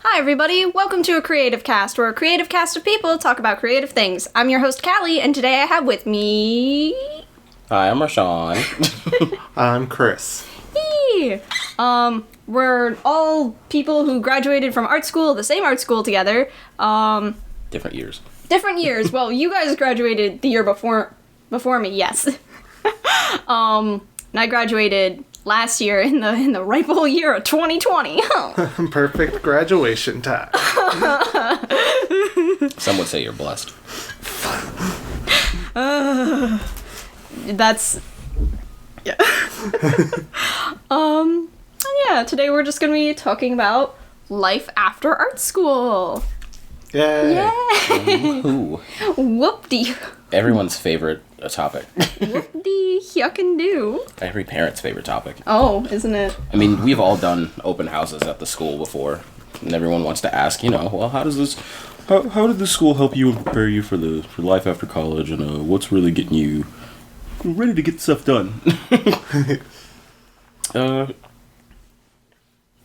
Hi everybody, welcome to a Creative Cast, where a creative cast of people talk about creative things. I'm your host Callie, and today I have with me... Hi, I'm Marshaun. I'm Chris. Hey! We're all people who graduated from art school, the same art school together. Different years. Different years. Well, you guys graduated the year before me, yes. And I graduated last year in the ripe old year of 2020. Perfect graduation time. Some would say you're blessed. That's... Yeah. Yeah, today we're just gonna be talking about life after art school. Yay. Yay! Ooh. Whoop-dee. Everyone's favorite topic. Whoop-dee, yuckin' do. Every parent's favorite topic. Oh, isn't it? I mean, we've all done open houses at the school before, and everyone wants to ask, well, how did this school help you and prepare you for life after college, and what's really getting you ready to get stuff done?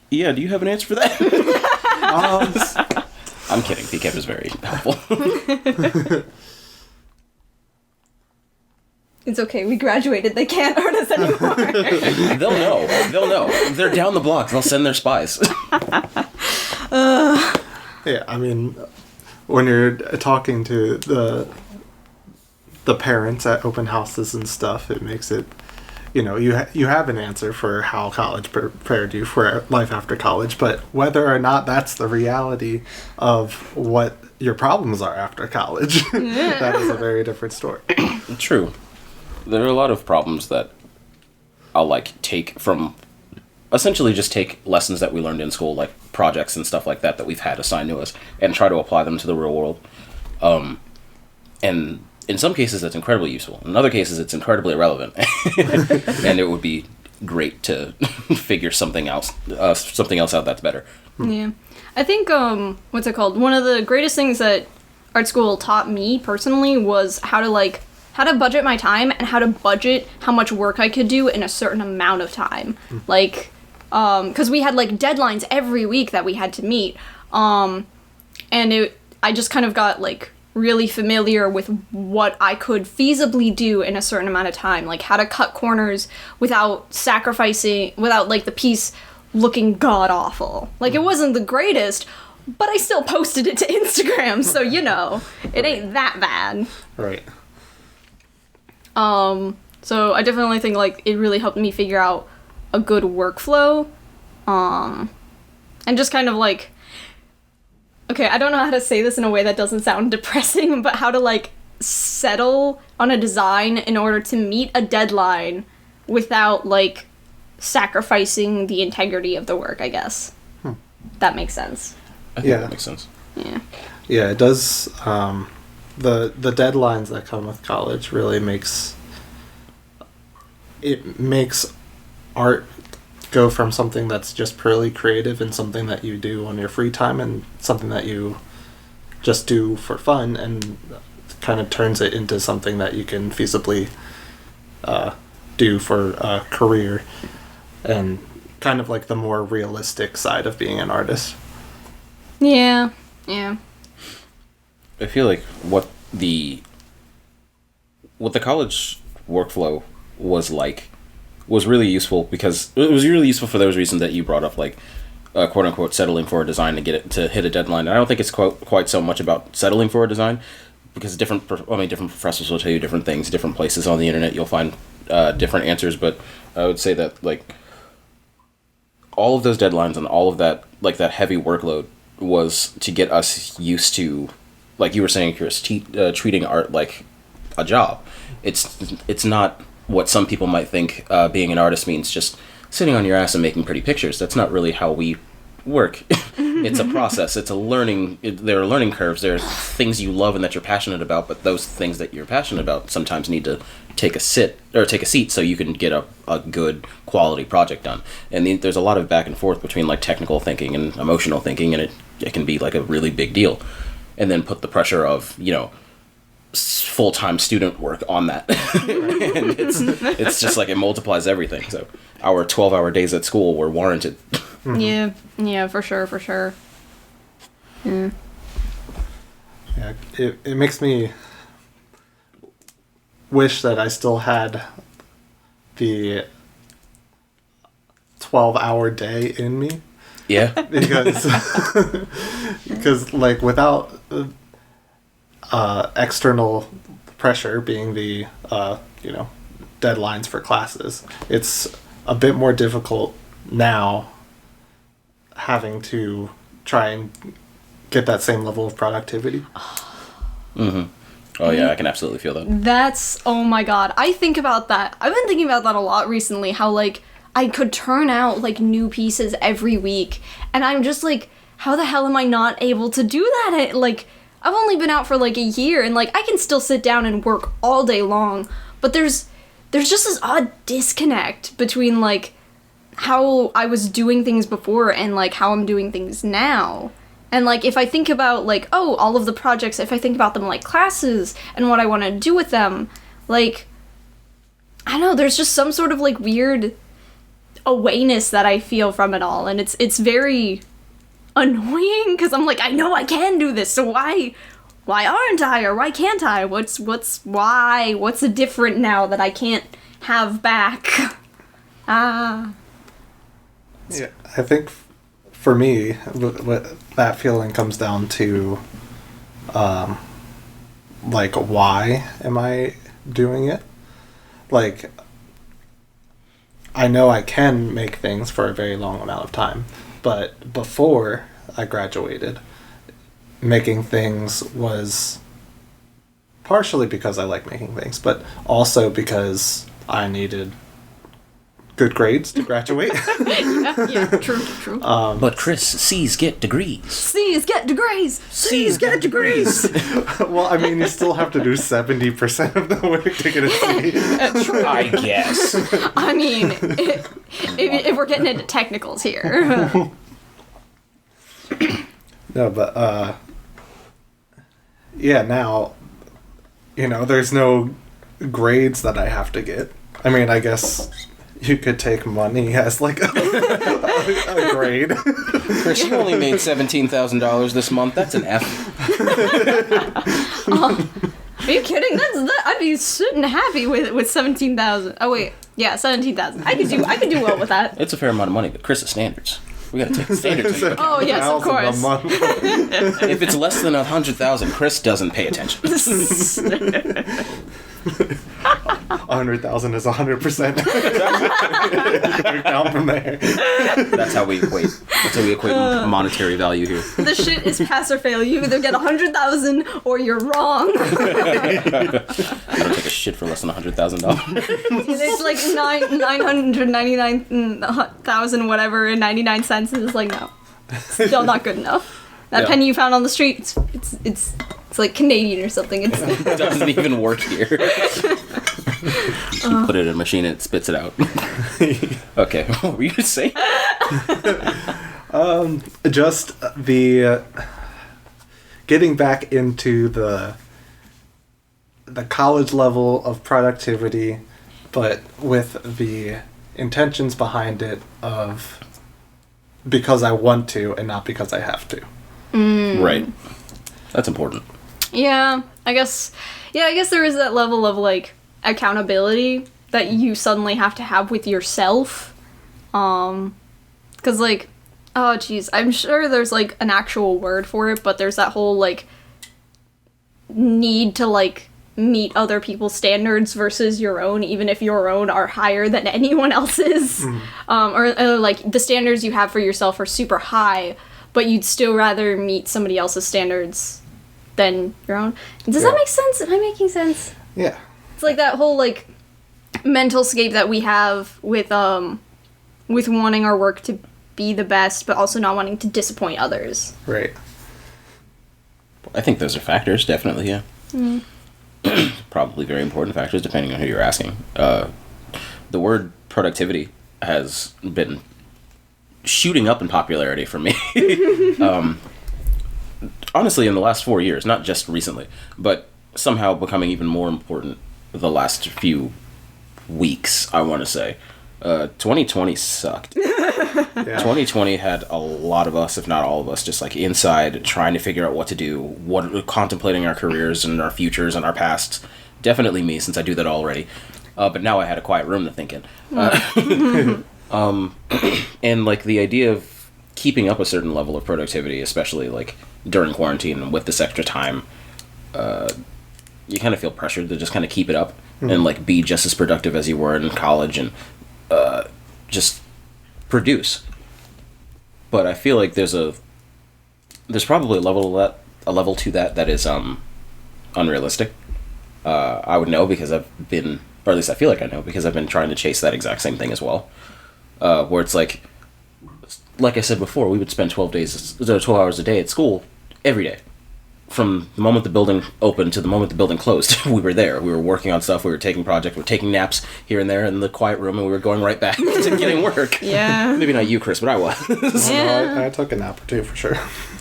Yeah, do you have an answer for that? I'm kidding. PCAP is very helpful. It's okay, we graduated. They can't hurt us anymore. They'll know. They're down the block. They'll send their spies. Yeah, I mean, when you're talking to the parents at open houses and stuff, it makes it, you have an answer for how college prepared you for life after college, but whether or not that's the reality of what your problems are after college, that is a very different story. True. There are a lot of problems that I'll essentially just take lessons that we learned in school, like projects and stuff like that we've had assigned to us, and try to apply them to the real world. And in some cases that's incredibly useful. In other cases it's incredibly irrelevant. And it would be great to figure something else out that's better. Yeah. I think, what's it called? One of the greatest things that art school taught me personally was how to budget my time and how to budget how much work I could do in a certain amount of time. Like, because we had, deadlines every week that we had to meet. I just kind of got, really familiar with what I could feasibly do in a certain amount of time. Like, how to cut corners without the piece looking god-awful. It wasn't the greatest, but I still posted it to Instagram, so, it ain't that bad. Right. So I definitely think, it really helped me figure out a good workflow, and just kind of, okay, I don't know how to say this in a way that doesn't sound depressing, but how to, settle on a design in order to meet a deadline without, sacrificing the integrity of the work, I guess. That makes sense. I think that makes sense. Yeah. Yeah, it does. The deadlines that come with college really makes art go from something that's just purely creative and something that you do on your free time and something that you just do for fun, and kind of turns it into something that you can feasibly do for a career, and kind of the more realistic side of being an artist. Yeah. I feel like what the college workflow was really useful, because it was really useful for those reasons that you brought up, quote unquote settling for a design to get it to hit a deadline. And I don't think it's quite so much about settling for a design, because different professors will tell you different things. Different places on the internet you'll find different answers, but I would say that all of those deadlines and all of that that heavy workload was to get us used to, like you were saying, Chris, treating art like a job. It's not what some people might think being an artist means, just sitting on your ass and making pretty pictures. That's not really how we work. It's a process. It's a learning. There are learning curves. There are things you love and that you're passionate about, but those things that you're passionate about sometimes need to take a seat so you can get a good quality project done. And there's a lot of back and forth between technical thinking and emotional thinking, and it can be a really big deal. And then put the pressure of full-time student work on that. And it's just it multiplies everything. So our 12-hour days at school were warranted. Yeah, for sure. Yeah. Yeah, it makes me wish that I still had the 12-hour day in me. Yeah. Because like without external pressure being the deadlines for classes, it's a bit more difficult now having to try and get that same level of productivity. Mm-hmm. Oh yeah, I can absolutely feel that. That's, oh my god. I think about that. I've been thinking about that a lot recently, how, like, I could turn out, like, new pieces every week, and I'm just like, how the hell am I not able to do that? Like, I've only been out for, like, a year, and, like, I can still sit down and work all day long, but there's just this odd disconnect between, like, how I was doing things before and, like, how I'm doing things now. And, like, if I think about, like, oh, all of the projects, if I think about them like classes and what I want to do with them, like, I don't know, there's just some sort of, like, weird awayness that I feel from it all. And it's very annoying, because I'm like, I know I can do this, so why aren't I, or why can't I? What's the different now that I can't have back? Yeah, I think for me, what that feeling comes down to, like, why am I doing it? Like, I know I can make things for a very long amount of time, but before I graduated, making things was partially because I like making things, but also because I needed good grades to graduate. yeah, true. But Chris, C's get degrees. C's get degrees! C's get degrees! Well, I mean, you still have to do 70% of the work to get a C. I guess. I mean, if we're getting into technicals here. No, but, yeah, now, there's no grades that I have to get. I mean, I guess you could take money as, like, a grade. Chris, you only made $17,000 this month. That's an F. Are you kidding? I'd be sitting happy with 17,000. Oh wait, yeah, 17,000. I could do well with that. It's a fair amount of money, but Chris's standards. We gotta take the standards into account. Oh yes, of course. If it's less than 100,000, Chris doesn't pay attention. 100,000 is 100%. Count from there. That's how we equate. Monetary value here. The shit is pass or fail. You either get 100,000 or you're wrong. I don't take a shit for less than $100,000. It's like 999,000 whatever and 99 cents, and it's like, no, still not good enough. That Yeah. penny you found on the street, it's like Canadian or something. It doesn't even work here. You put it in a machine and it spits it out. Okay, what were you saying? Just the getting back into the college level of productivity, but with the intentions behind it of because I want to and not because I have to. Right. That's important. Yeah, I guess there is that level of, like, accountability that you suddenly have to have with yourself. 'Cause, like, oh, geez, I'm sure there's, like, an actual word for it, but there's that whole, like, need to, like, meet other people's standards versus your own, even if your own are higher than anyone else's. Or, like, the standards you have for yourself are super high, but you'd still rather meet somebody else's standards than your own. Does that make sense? Am I making sense? Yeah. It's like that whole, like, mental scape that we have with wanting our work to be the best, but also not wanting to disappoint others. Right. I think those are factors, definitely, yeah. Probably very important factors, depending on who you're asking. The word productivity has been shooting up in popularity for me. Honestly, in the last 4 years, not just recently, but somehow becoming even more important the last few weeks, I want to say. 2020 sucked. Yeah. 2020 had a lot of us, if not all of us, just like inside trying to figure out what to do, contemplating our careers and our futures and our pasts. Definitely me, since I do that already. But now I had a quiet room to think in. And like the idea of keeping up a certain level of productivity, especially like during quarantine and with this extra time, you kind of feel pressured to just kind of keep it up and like be just as productive as you were in college and just produce. But I feel like there's probably a level to that is unrealistic. I would know because I've been, or at least I feel like I know because I've been trying to chase that exact same thing as well. Where it's like I said before, we would spend 12 hours a day at school every day. From the moment the building opened to the moment the building closed, we were there. We were working on stuff. We were taking projects. We were taking naps here and there in the quiet room, and we were going right back to getting work. Yeah. Maybe not you, Chris, but I was. Yeah. No, I took a nap or two for sure.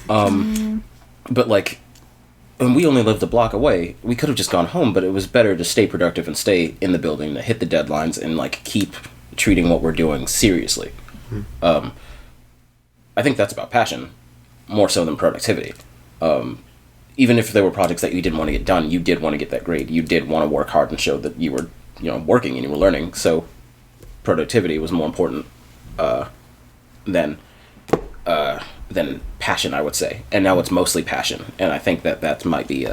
But like, when we only lived a block away, we could have just gone home, but it was better to stay productive and stay in the building, to hit the deadlines, and like keep treating what we're doing seriously. I think that's about passion, more so than productivity. Even if there were projects that you didn't want to get done, you did want to get that grade. You did want to work hard and show that you were, working and you were learning. So productivity was more important than passion, I would say. And now it's mostly passion, and I think that might be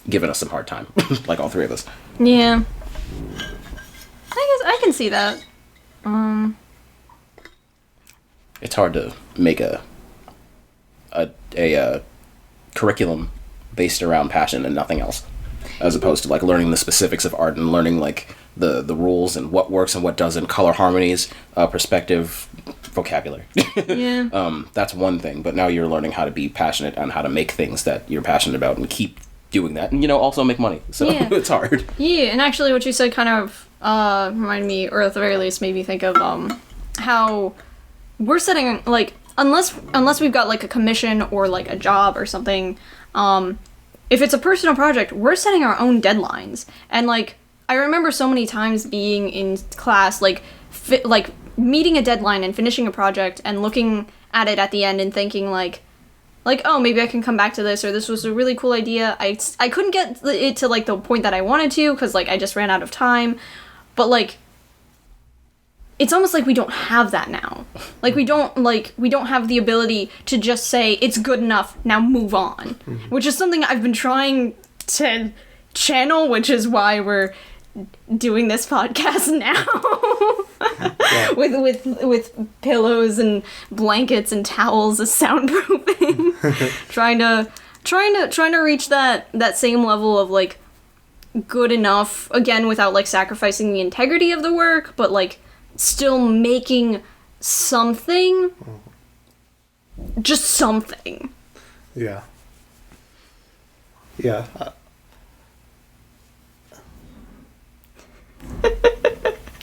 giving us some hard time, like all three of us. Yeah. I guess I can see that. It's hard to make a curriculum based around passion and nothing else, as opposed to like learning the specifics of art and learning like the rules and what works and what doesn't, color harmonies, perspective, vocabulary. Yeah. That's one thing, but now you're learning how to be passionate and how to make things that you're passionate about and keep doing that, and also make money. So Yeah. it's hard. Yeah, and actually what you said kind of reminded me, or at the very least made me think of how we're setting, like, unless we've got like a commission or like a job or something, if it's a personal project, we're setting our own deadlines. And like, I remember so many times being in class, like meeting a deadline and finishing a project and looking at it at the end and thinking like, oh, maybe I can come back to this, or this was a really cool idea. I couldn't get it to like the point that I wanted to because like I just ran out of time. But like, it's almost like we don't have that now. Like we don't have the ability to just say it's good enough, now move on. Which is something I've been trying to channel, which is why we're doing this podcast now. Yeah. with pillows and blankets and towels as soundproofing. trying to reach that same level of like good enough, again, without like sacrificing the integrity of the work, but like still making something, just something. Yeah. Yeah.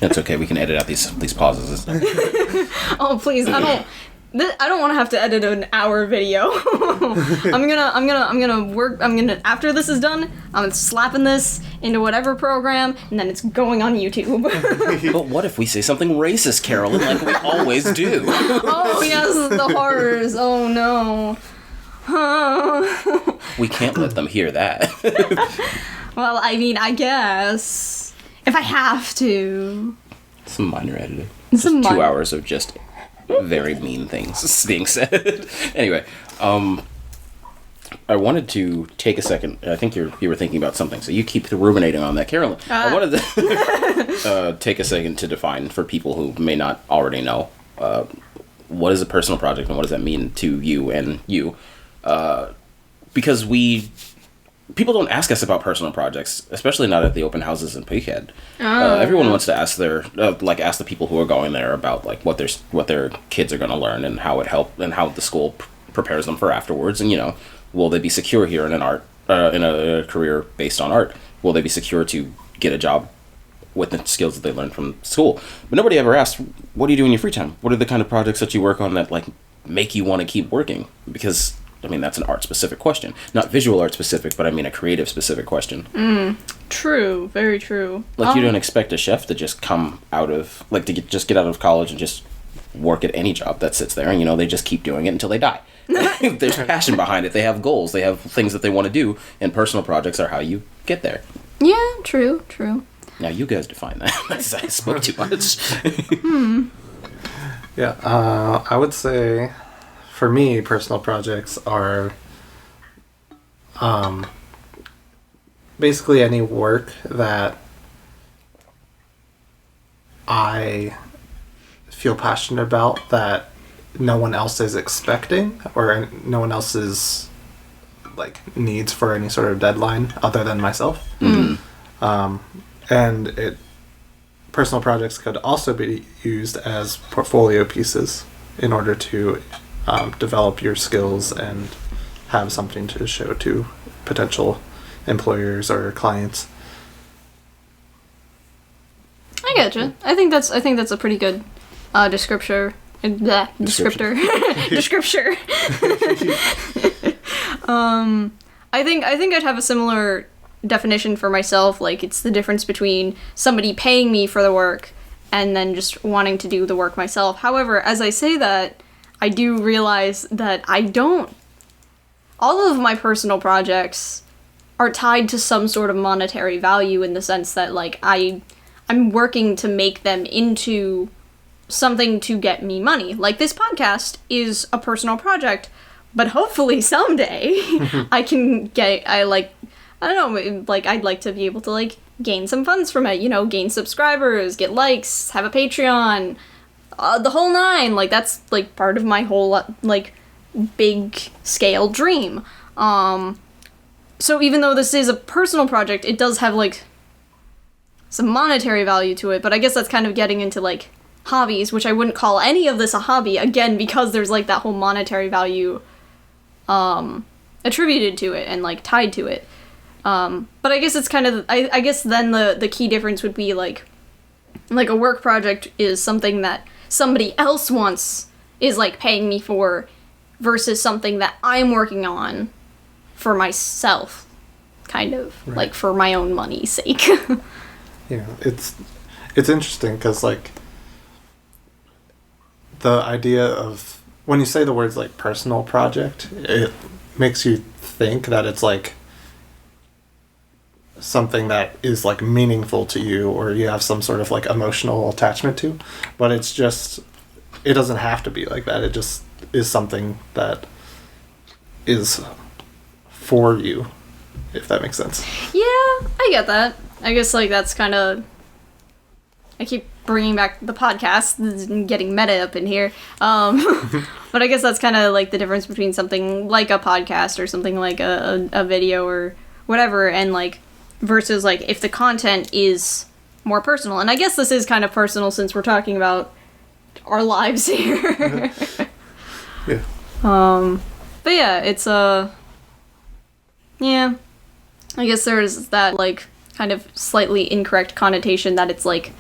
That's okay. We can edit out these pauses. Oh please, I don't want to have to edit an hour video. I'm gonna work. After this is done, I'm slapping this into whatever program, and then it's going on YouTube. But what if we say something racist, Carolyn, like we always do? Oh yes, the horrors. Oh no. We can't let them hear that. Well, I mean, I guess if I have to. Some minor editing. Some 2 minor- hours of just very mean things being said. Anyway, I wanted to take a second. I think you were thinking about something, so you keep ruminating on that, Carolyn. I wanted to take a second to define for people who may not already know what is a personal project and what does that mean to you and you. Because people don't ask us about personal projects, especially not at the open houses in Peakhead. Everyone wants to ask ask the people who are going there about like what their kids are going to learn and how it helped and how the school prepares them for afterwards. And will they be secure here in in a career based on art? Will they be secure to get a job with the skills that they learned from school? But nobody ever asked, what do you do in your free time? What are the kind of projects that you work on that like make you want to keep working? Because that's an art-specific question. Not visual art-specific, but a creative-specific question. True. Very true. Like, you don't expect a chef to just come out of... Like, to just get out of college and just, work at any job that sits there, and, you know, they just keep doing it until they die. There's passion behind it. They have goals. They have things that they want to do, and personal projects are how you get there. Yeah, true. Now, you guys define that. I spoke too much. Yeah, I would say, for me, personal projects are basically any work that I feel passionate about that no one else is expecting, or no one else is needs for any sort of deadline other than myself. And personal projects could also be used as portfolio pieces in order to develop your skills and have something to show to potential employers or clients. I getcha. I think that's a pretty good descriptor. Descriptor. I think I'd have a similar definition for myself. Like, it's the difference between somebody paying me for the work and then just wanting to do the work myself. However, as I say that, I do realize that all of my personal projects are tied to some sort of monetary value, in the sense that, like, I'm working to make them into something to get me money. Like, this podcast is a personal project, but hopefully someday I'd like to be able to, like, gain some funds from it, you know, gain subscribers, get likes, have a Patreon, the whole nine. Like, that's, like, part of my whole, like, big scale dream. So even though this is a personal project, it does have, like, some monetary value to it, but I guess that's kind of getting into, like, hobbies, which I wouldn't call any of this a hobby, again, because there's, like, that whole monetary value attributed to it and, like, tied to it. But I guess it's kind of, I guess then the key difference would be, like a work project is something that somebody else is, like, paying me for, versus something that I'm working on for myself, kind of, right. Like, for my own money's sake. Yeah, it's interesting because, like, the idea of, when you say the words, like, personal project, it makes you think that it's, like, something that is, like, meaningful to you, or you have some sort of, like, emotional attachment to, but it doesn't have to be like that. It just is something that is for you, if that makes sense. Yeah, I get that. I guess, like, that's kind of, I keep bringing back the podcast and getting meta up in here. But I guess that's kind of, like, the difference between something like a podcast or something like a video or whatever, and, like, versus, like, if the content is more personal. And I guess this is kind of personal since we're talking about our lives here. Yeah. But yeah, it's yeah, I guess there's that, like, kind of slightly incorrect connotation that it's, like,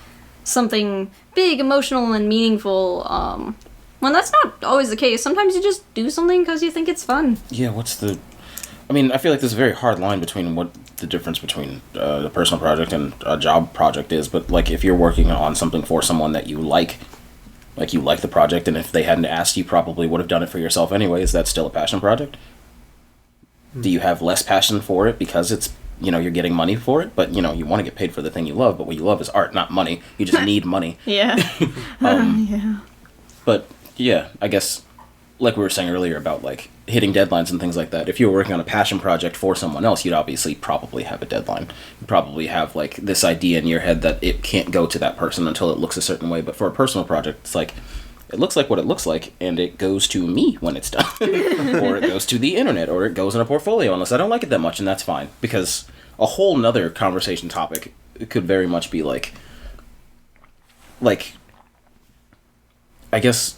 something big, emotional, and meaningful, when that's not always the case. Sometimes you just do something because you think it's fun. Yeah, I mean, I feel like there's a very hard line between what the difference between a personal project and a job project is, but, like, if you're working on something for someone that you like the project, and if they hadn't asked, you probably would have done it for yourself anyway, is that still a passion project? Do you have less passion for it because it's, you know, you're getting money for it, but, you know, you want to get paid for the thing you love, but what you love is art, not money. You just need money. Yeah. Yeah. But, yeah, I guess, like we were saying earlier about, like, hitting deadlines and things like that, if you were working on a passion project for someone else, you'd obviously probably have a deadline. You'd probably have, like, this idea in your head that it can't go to that person until it looks a certain way. But for a personal project, it's like, it looks like what it looks like, and it goes to me when it's done. Or it goes to the internet, or it goes in a portfolio, unless I don't like it that much, and that's fine. Because a whole nother conversation topic could very much be, like, I guess,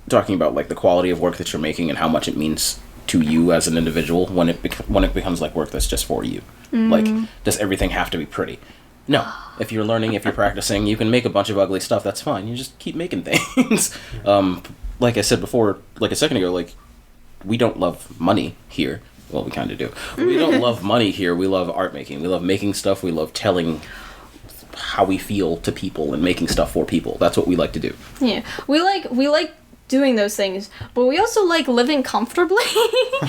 talking about, like, the quality of work that you're making and how much it means to you as an individual when it becomes, like, work that's just for you. Like, does everything have to be pretty? No. If you're learning, if you're practicing, you can make a bunch of ugly stuff, that's fine. You just keep making things. Like I said before, like a second ago, like, we don't love money here. Well, we kind of do. We don't love money here. We love art making. We love making stuff. We love telling how we feel to people and making stuff for people. That's what we like to do. Yeah, we like doing those things, but we also like living comfortably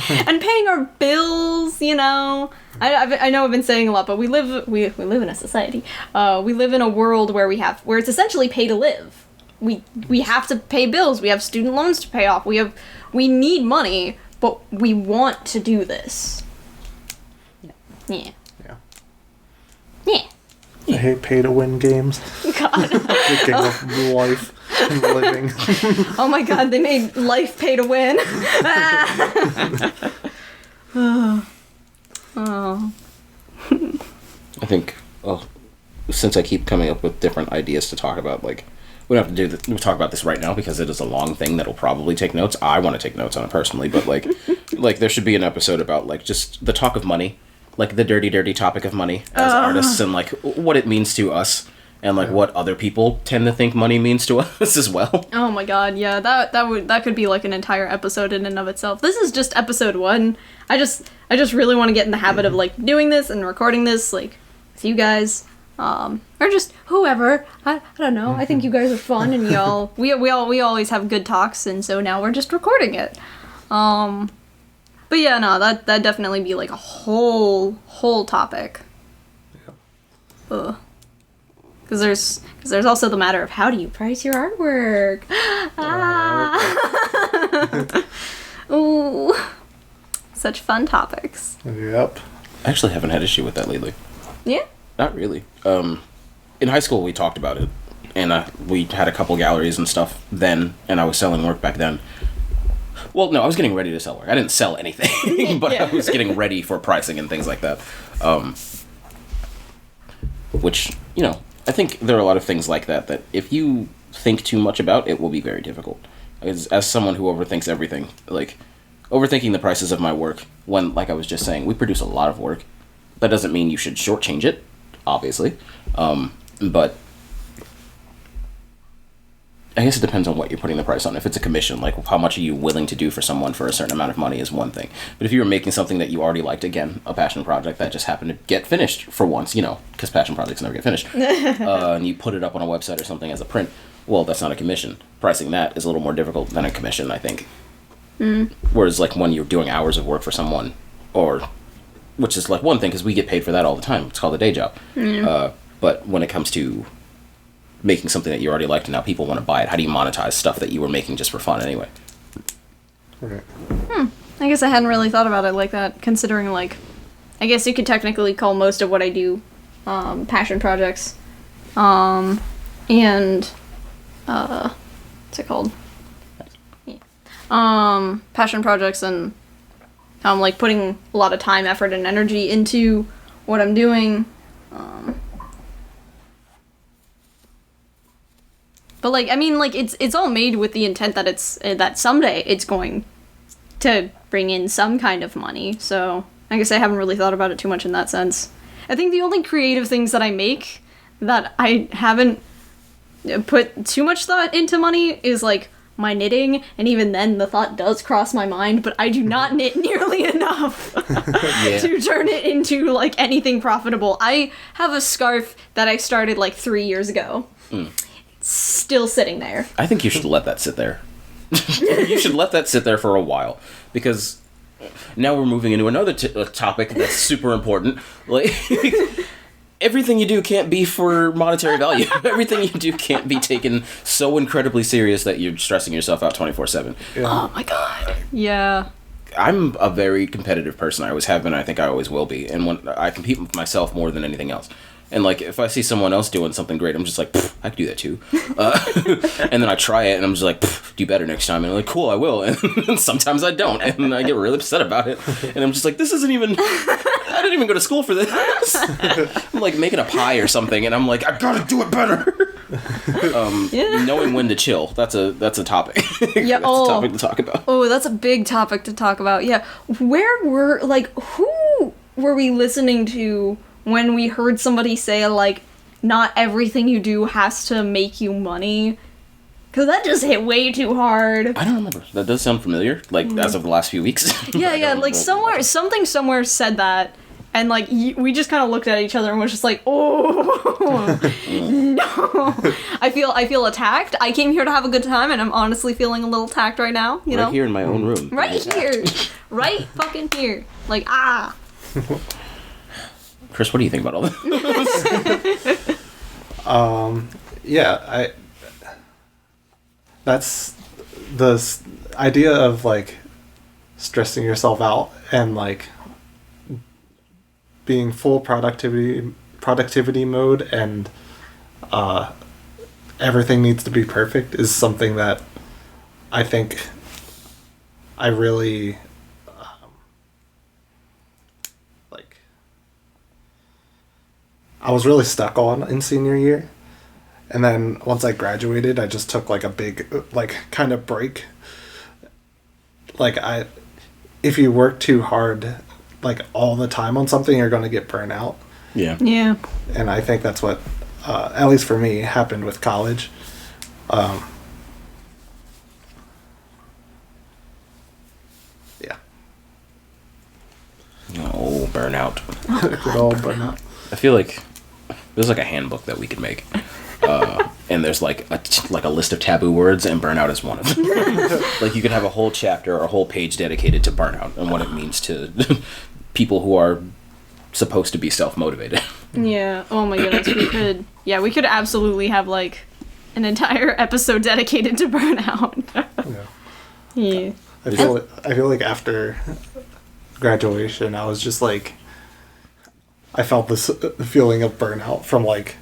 and paying our bills. You know, I know I've been saying a lot, but we live in a society. We live in a world where it's essentially pay to live. We have to pay bills. We have student loans to pay off. We need money, but we want to do this. Yeah. Yeah. Yeah. I hate pay-to-win games. God. The game of life and living. Oh my God, they made life pay to win. Oh. I think, since I keep coming up with different ideas to talk about, like, we don't have to we'll talk about this right now because it is a long thing that'll probably take notes. I want to take notes on it personally, but like, like there should be an episode about like just the talk of money, like the dirty topic of money as artists, and like what it means to us, and like what other people tend to think money means to us as well. Oh my God, yeah, that could be like an entire episode in and of itself. This is just episode 1. I just really want to get in the habit of like doing this and recording this like with you guys. Or just whoever. I don't know. I think you guys are fun, and y'all we always have good talks, and so now we're just recording it. But yeah, no, that'd definitely be like a whole topic. Yeah. Because there's also the matter of how do you price your artwork. Ooh, such fun topics. Yep. I actually haven't had issue with that lately. Yeah. Not really. In high school, we talked about it, and we had a couple galleries and stuff then, and I was selling work back then. Well, no, I was getting ready to sell work. I didn't sell anything, but Yeah. I was getting ready for pricing and things like that. Which, you know, I think there are a lot of things like that if you think too much about, it will be very difficult. As someone who overthinks everything, like, overthinking the prices of my work, when, like I was just saying, we produce a lot of work. That doesn't mean you should shortchange it, obviously. But I guess it depends on what you're putting the price on. If it's a commission, like how much are you willing to do for someone for a certain amount of money is one thing. But if you were making something that you already liked, again, a passion project that just happened to get finished for once, you know, because passion projects never get finished, and you put it up on a website or something as a print, well, that's not a commission. Pricing that is a little more difficult than a commission, I think. Whereas like when you're doing hours of work for someone, which is like one thing because we get paid for that all the time. It's called a day job. But when it comes to making something that you already liked and now people want to buy it, how do you monetize stuff that you were making just for fun anyway? Okay. I guess I hadn't really thought about it like that, considering like, I guess you could technically call most of what I do passion projects. And what's it called? Yeah. Passion projects, and like putting a lot of time, effort, and energy into what I'm doing. But like, I mean, like it's all made with the intent that that someday it's going to bring in some kind of money. So I guess I haven't really thought about it too much in that sense. I think the only creative things that I make that I haven't put too much thought into money is like my knitting, and even then the thought does cross my mind, but I do not knit nearly enough to turn it into like anything profitable. I have a scarf that I started like 3 years ago. It's still sitting there. I think you should let that sit there. You should let that sit there for a while, because now we're moving into another topic that's super important. Like, everything you do can't be for monetary value. Everything you do can't be taken so incredibly serious that you're stressing yourself out 24/7. Yeah. Oh my god. Yeah. I'm a very competitive person. I always have been. I think I always will be. And when I compete with myself more than anything else. And like, if I see someone else doing something great, I'm just like, I could do that too. And then I try it, and I'm just like, do better next time. And I'm like, cool, I will. And sometimes I don't, and I get really upset about it. And I'm just like, this isn't even. I didn't even go to school for this. I'm like making a pie or something, and I'm like, I gotta do it better. Knowing when to chill. That's a topic. Yeah. That's a topic to talk about. Oh, that's a big topic to talk about. Yeah. Who were we listening to when we heard somebody say, like, not everything you do has to make you money? Because that just hit way too hard. I don't remember. That does sound familiar, like, as of the last few weeks. Yeah, like, somewhere said that, And like we just kind of looked at each other and was just like, oh no. I feel attacked. I came here to have a good time, and I'm honestly feeling a little attacked right now. You know, right here in my own room. right here, right fucking here. Like Chris, what do you think about all this? Yeah, that's the idea of like stressing yourself out and like being full productivity mode and everything needs to be perfect is something that I think I really like I was really stuck on in senior year. And then once I graduated, I just took like a big like kind of break. Like if you work too hard like all the time on something, you're going to get burnt out. Yeah. Yeah. And I think that's what at least for me happened with college. Yeah. Oh, burnout. Good old burnout. I feel like there's like a handbook that we could make. And there's like a list of taboo words, and burnout is one of them. Like you could have a whole chapter or a whole page dedicated to burnout and what it means to people who are supposed to be self-motivated. Yeah. Oh my goodness. We could. Yeah, we could absolutely have like an entire episode dedicated to burnout. Yeah. Yeah. I feel like after graduation, I was just like, I felt this feeling of burnout from like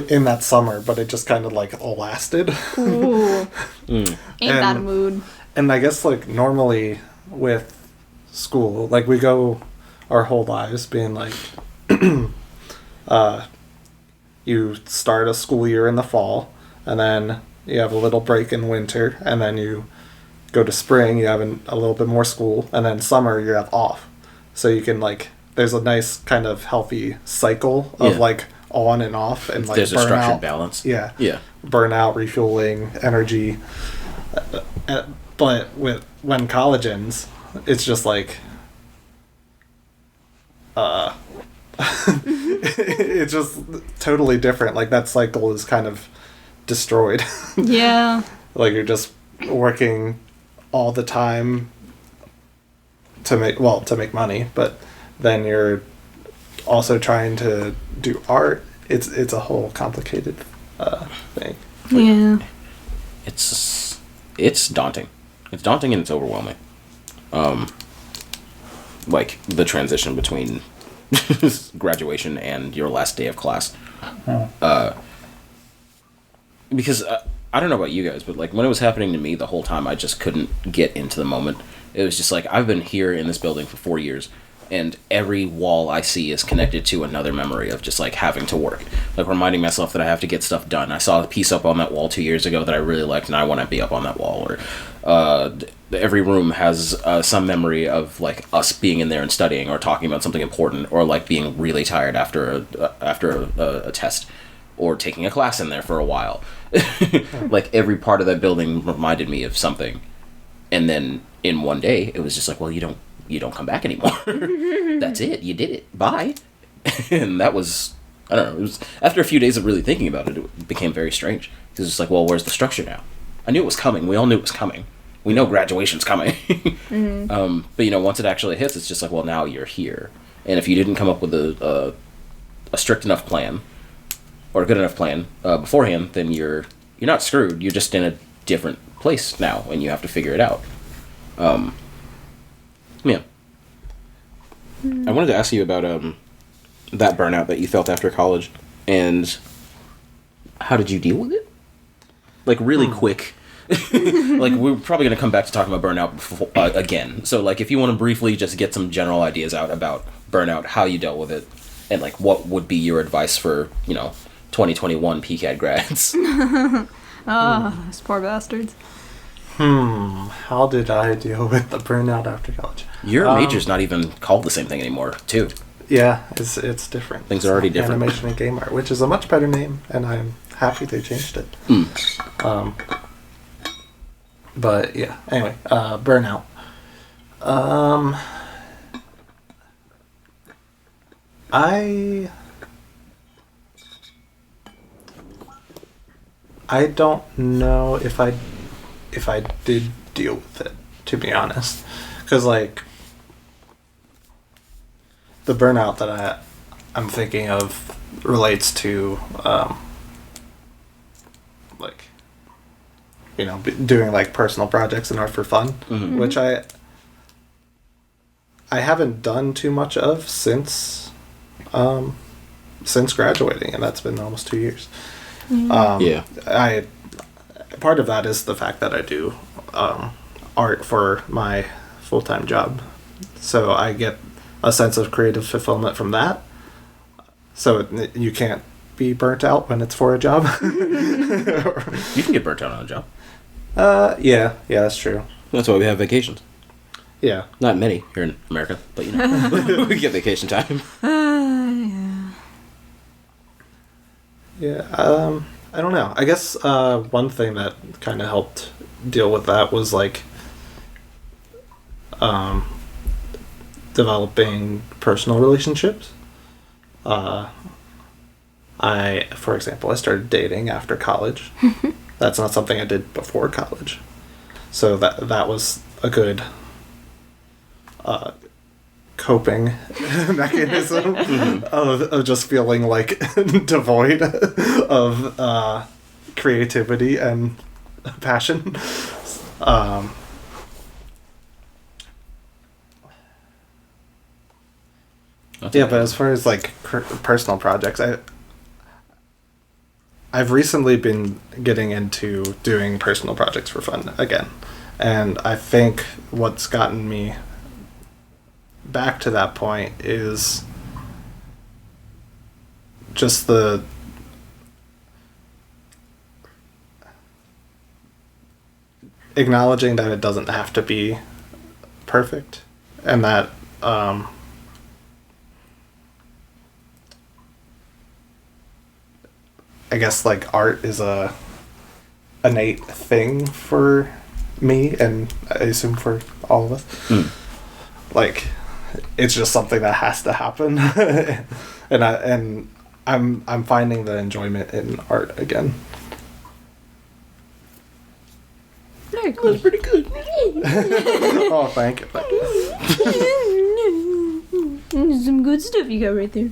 in that summer, but it just kind of like lasted. Ooh. Ain't that a mood? And I guess like normally with school, like we go our whole lives being like, you start a school year in the fall, and then you have a little break in winter, and then you go to spring, you have a little bit more school, and then summer you have off. So you can like, there's a nice kind of healthy cycle of like on and off, and like there's a structured balance. Yeah. Yeah. Burnout, refueling, energy. But when college ends, it's just like it's just totally different. Like that cycle is kind of destroyed. Yeah. Like you're just working all the time to make money, but then you're also trying to do art. It's a whole complicated thing. Yeah. It's daunting. It's daunting and it's overwhelming. Like the transition between graduation and your last day of class. Because I don't know about you guys, but like when it was happening to me the whole time, I just couldn't get into the moment. It was just like, I've been here in this building for 4 years, and every wall I see is connected to another memory of just like having to work, like reminding myself that I have to get stuff done. I saw a piece up on that wall 2 years ago that I really liked, and I want to be up on that wall. Or every room has some memory of like us being in there and studying or talking about something important, or like being really tired after a test, or taking a class in there for a while. Like every part of that building reminded me of something, and then in one day it was just like, well, you don't come back anymore. That's it. You did it. Bye. And that was, I don't know. It was after a few days of really thinking about it, it became very strange, because it's like, well, where's the structure now? I knew it was coming. We all knew it was coming. We know graduation's coming. But you know, once it actually hits, it's just like, well, now you're here. And if you didn't come up with a strict enough plan or a good enough plan beforehand, then you're not screwed. You're just in a different place now, and you have to figure it out. Yeah. I wanted to ask you about that burnout that you felt after college, and how did you deal with it? Like really quick. Like we're probably going to come back to talking about burnout again. So like if you want to briefly just get some general ideas out about burnout, how you dealt with it, and like what would be your advice for, 2021 PCAD grads. Those poor bastards. How did I deal with the burnout after college? Your major's not even called the same thing anymore, too. Yeah, it's different. Things are already different. Animation and game art, which is a much better name, and I'm happy they changed it. But yeah, anyway, burnout. I don't know if I did deal with it, to be honest, because like the burnout that I'm thinking of relates to like doing like personal projects and art for fun, which I haven't done too much of since graduating, and that's been almost 2 years. Part of that is the fact that I do art for my full-time job, so I get a sense of creative fulfillment from that. So you can't be burnt out when it's for a job. You can get burnt out on a job. Yeah, that's true. That's why we have vacations. Yeah. Not many here in America, but we get vacation time. Yeah, I don't know. I guess one thing that kind of helped deal with that was like developing personal relationships. For example, I started dating after college. That's not something I did before college. So that was a good coping mechanism of just feeling like devoid of creativity and passion. But as far as like personal projects, I've recently been getting into doing personal projects for fun again, and I think what's gotten me back to that point is just the acknowledging that it doesn't have to be perfect, and that I guess like art is a innate thing for me, and I assume for all of us. Like, it's just something that has to happen, and I'm finding the enjoyment in art again. Very cool. That's pretty good. Oh, thank you. Some good stuff you got right there.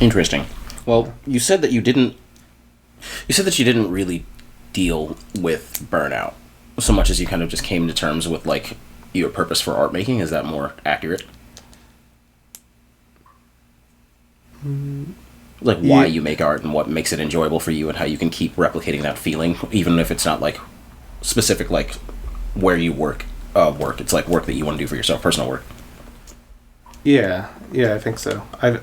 Interesting. Well, you said that you didn't really deal with burnout so much as you kind of just came to terms with like your purpose for art making. Is that more accurate? Like why you make art and what makes it enjoyable for you and how you can keep replicating that feeling even if it's not like specific like where you work. It's like work that you want to do for yourself, personal work. Yeah, I think so. How do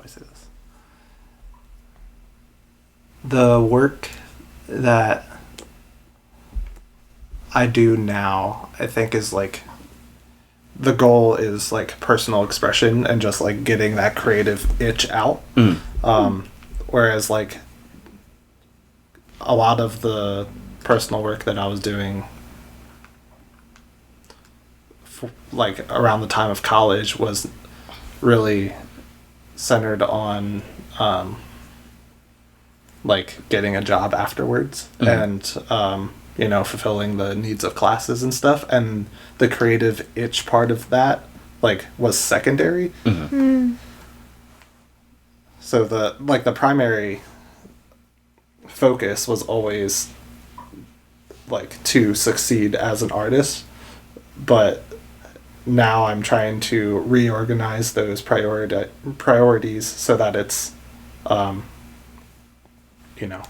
I say this? The work that I do now, I think, is like the goal is like personal expression and just like getting that creative itch out. Whereas like a lot of the personal work that I was doing like around the time of college was really centered on like getting a job afterwards and fulfilling the needs of classes and stuff, and the creative itch part of that like was secondary. So the primary focus was always like to succeed as an artist, but now I'm trying to reorganize those priorities so that it's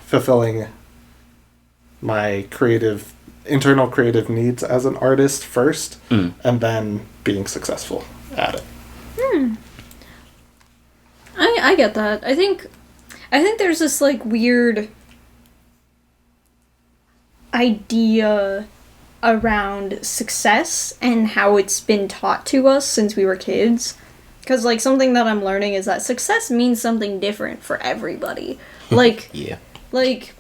fulfilling my internal creative needs as an artist first, and then being successful at it. I get that. I think there's this like weird idea around success and how it's been taught to us since we were kids. Because like something that I'm learning is that success means something different for everybody. Like Yeah. Like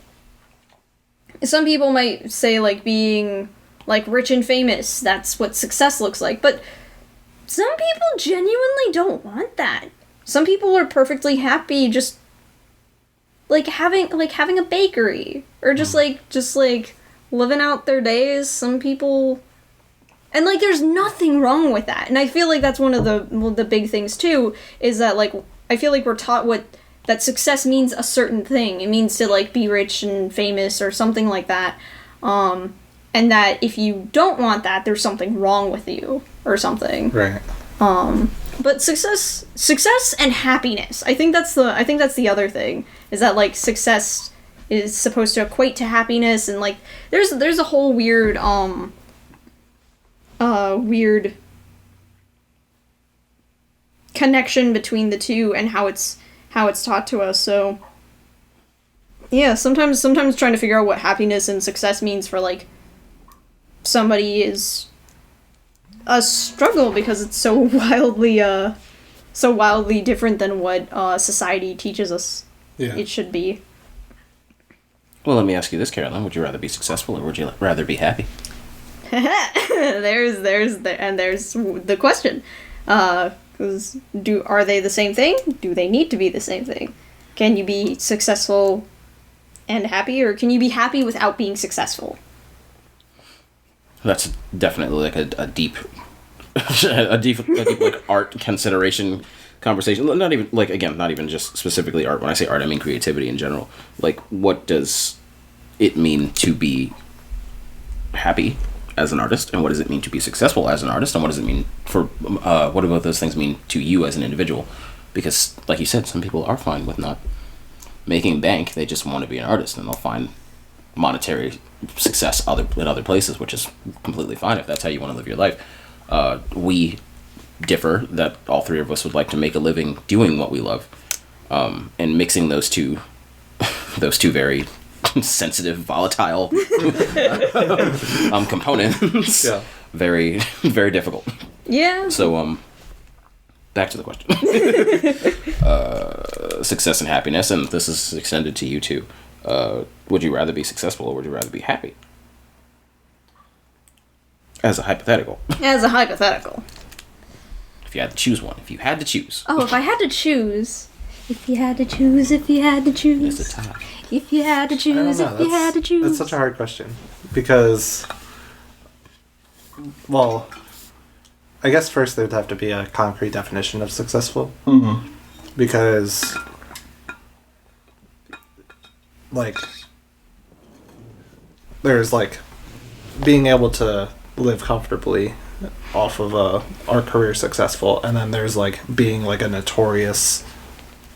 some people might say like being like rich and famous. That's what success looks like. But some people genuinely don't want that. Some people are perfectly happy just like having a bakery or just living out their days. Some people, and like there's nothing wrong with that. And I feel like that's one of the big things too, is that like I feel like we're taught that success means a certain thing. It means to like be rich and famous or something like that. And that if you don't want that, there's something wrong with you or something. Right. But success and happiness. I think that's the other thing, is that like success is supposed to equate to happiness, and like there's a whole weird connection between the two and how it's taught to us. So yeah, sometimes trying to figure out what happiness and success means for like somebody is a struggle, because it's so wildly different than what society teaches us it should be. Well, let me ask you this, Carolyn. Would you rather be successful or would you rather be happy? there's the question. Are they the same thing? Do they need to be the same thing? Can you be successful and happy, or can you be happy without being successful? That's definitely like a deep like art consideration conversation. Not even just specifically art. When I say art, I mean creativity in general. Like, what does it mean to be happy as an artist, and what does it mean to be successful as an artist, and what does it mean for what do both those things mean to you as an individual? Because, like you said, some people are fine with not making bank. They just want to be an artist, and they'll find monetary success in other places, which is completely fine if that's how you want to live your life. We differ that all three of us would like to make a living doing what we love, and mixing those two very sensitive, volatile components. Yeah. Very, very difficult. Yeah. So, back to the question. Success and happiness, and this is extended to you too. Would you rather be successful or would you rather be happy? As a hypothetical. As a hypothetical. If you had to choose one. If you had to choose. Oh, if I had to choose. If you had to choose. If you had to choose. It's a tie. If you had to choose. If you had to choose. That's such a hard question. Because, well, I guess first there'd have to be a concrete definition of successful. Mm-hmm. Because, like, there's, like, being able to live comfortably off of our career successful, and then there's, like, being, like, a notorious,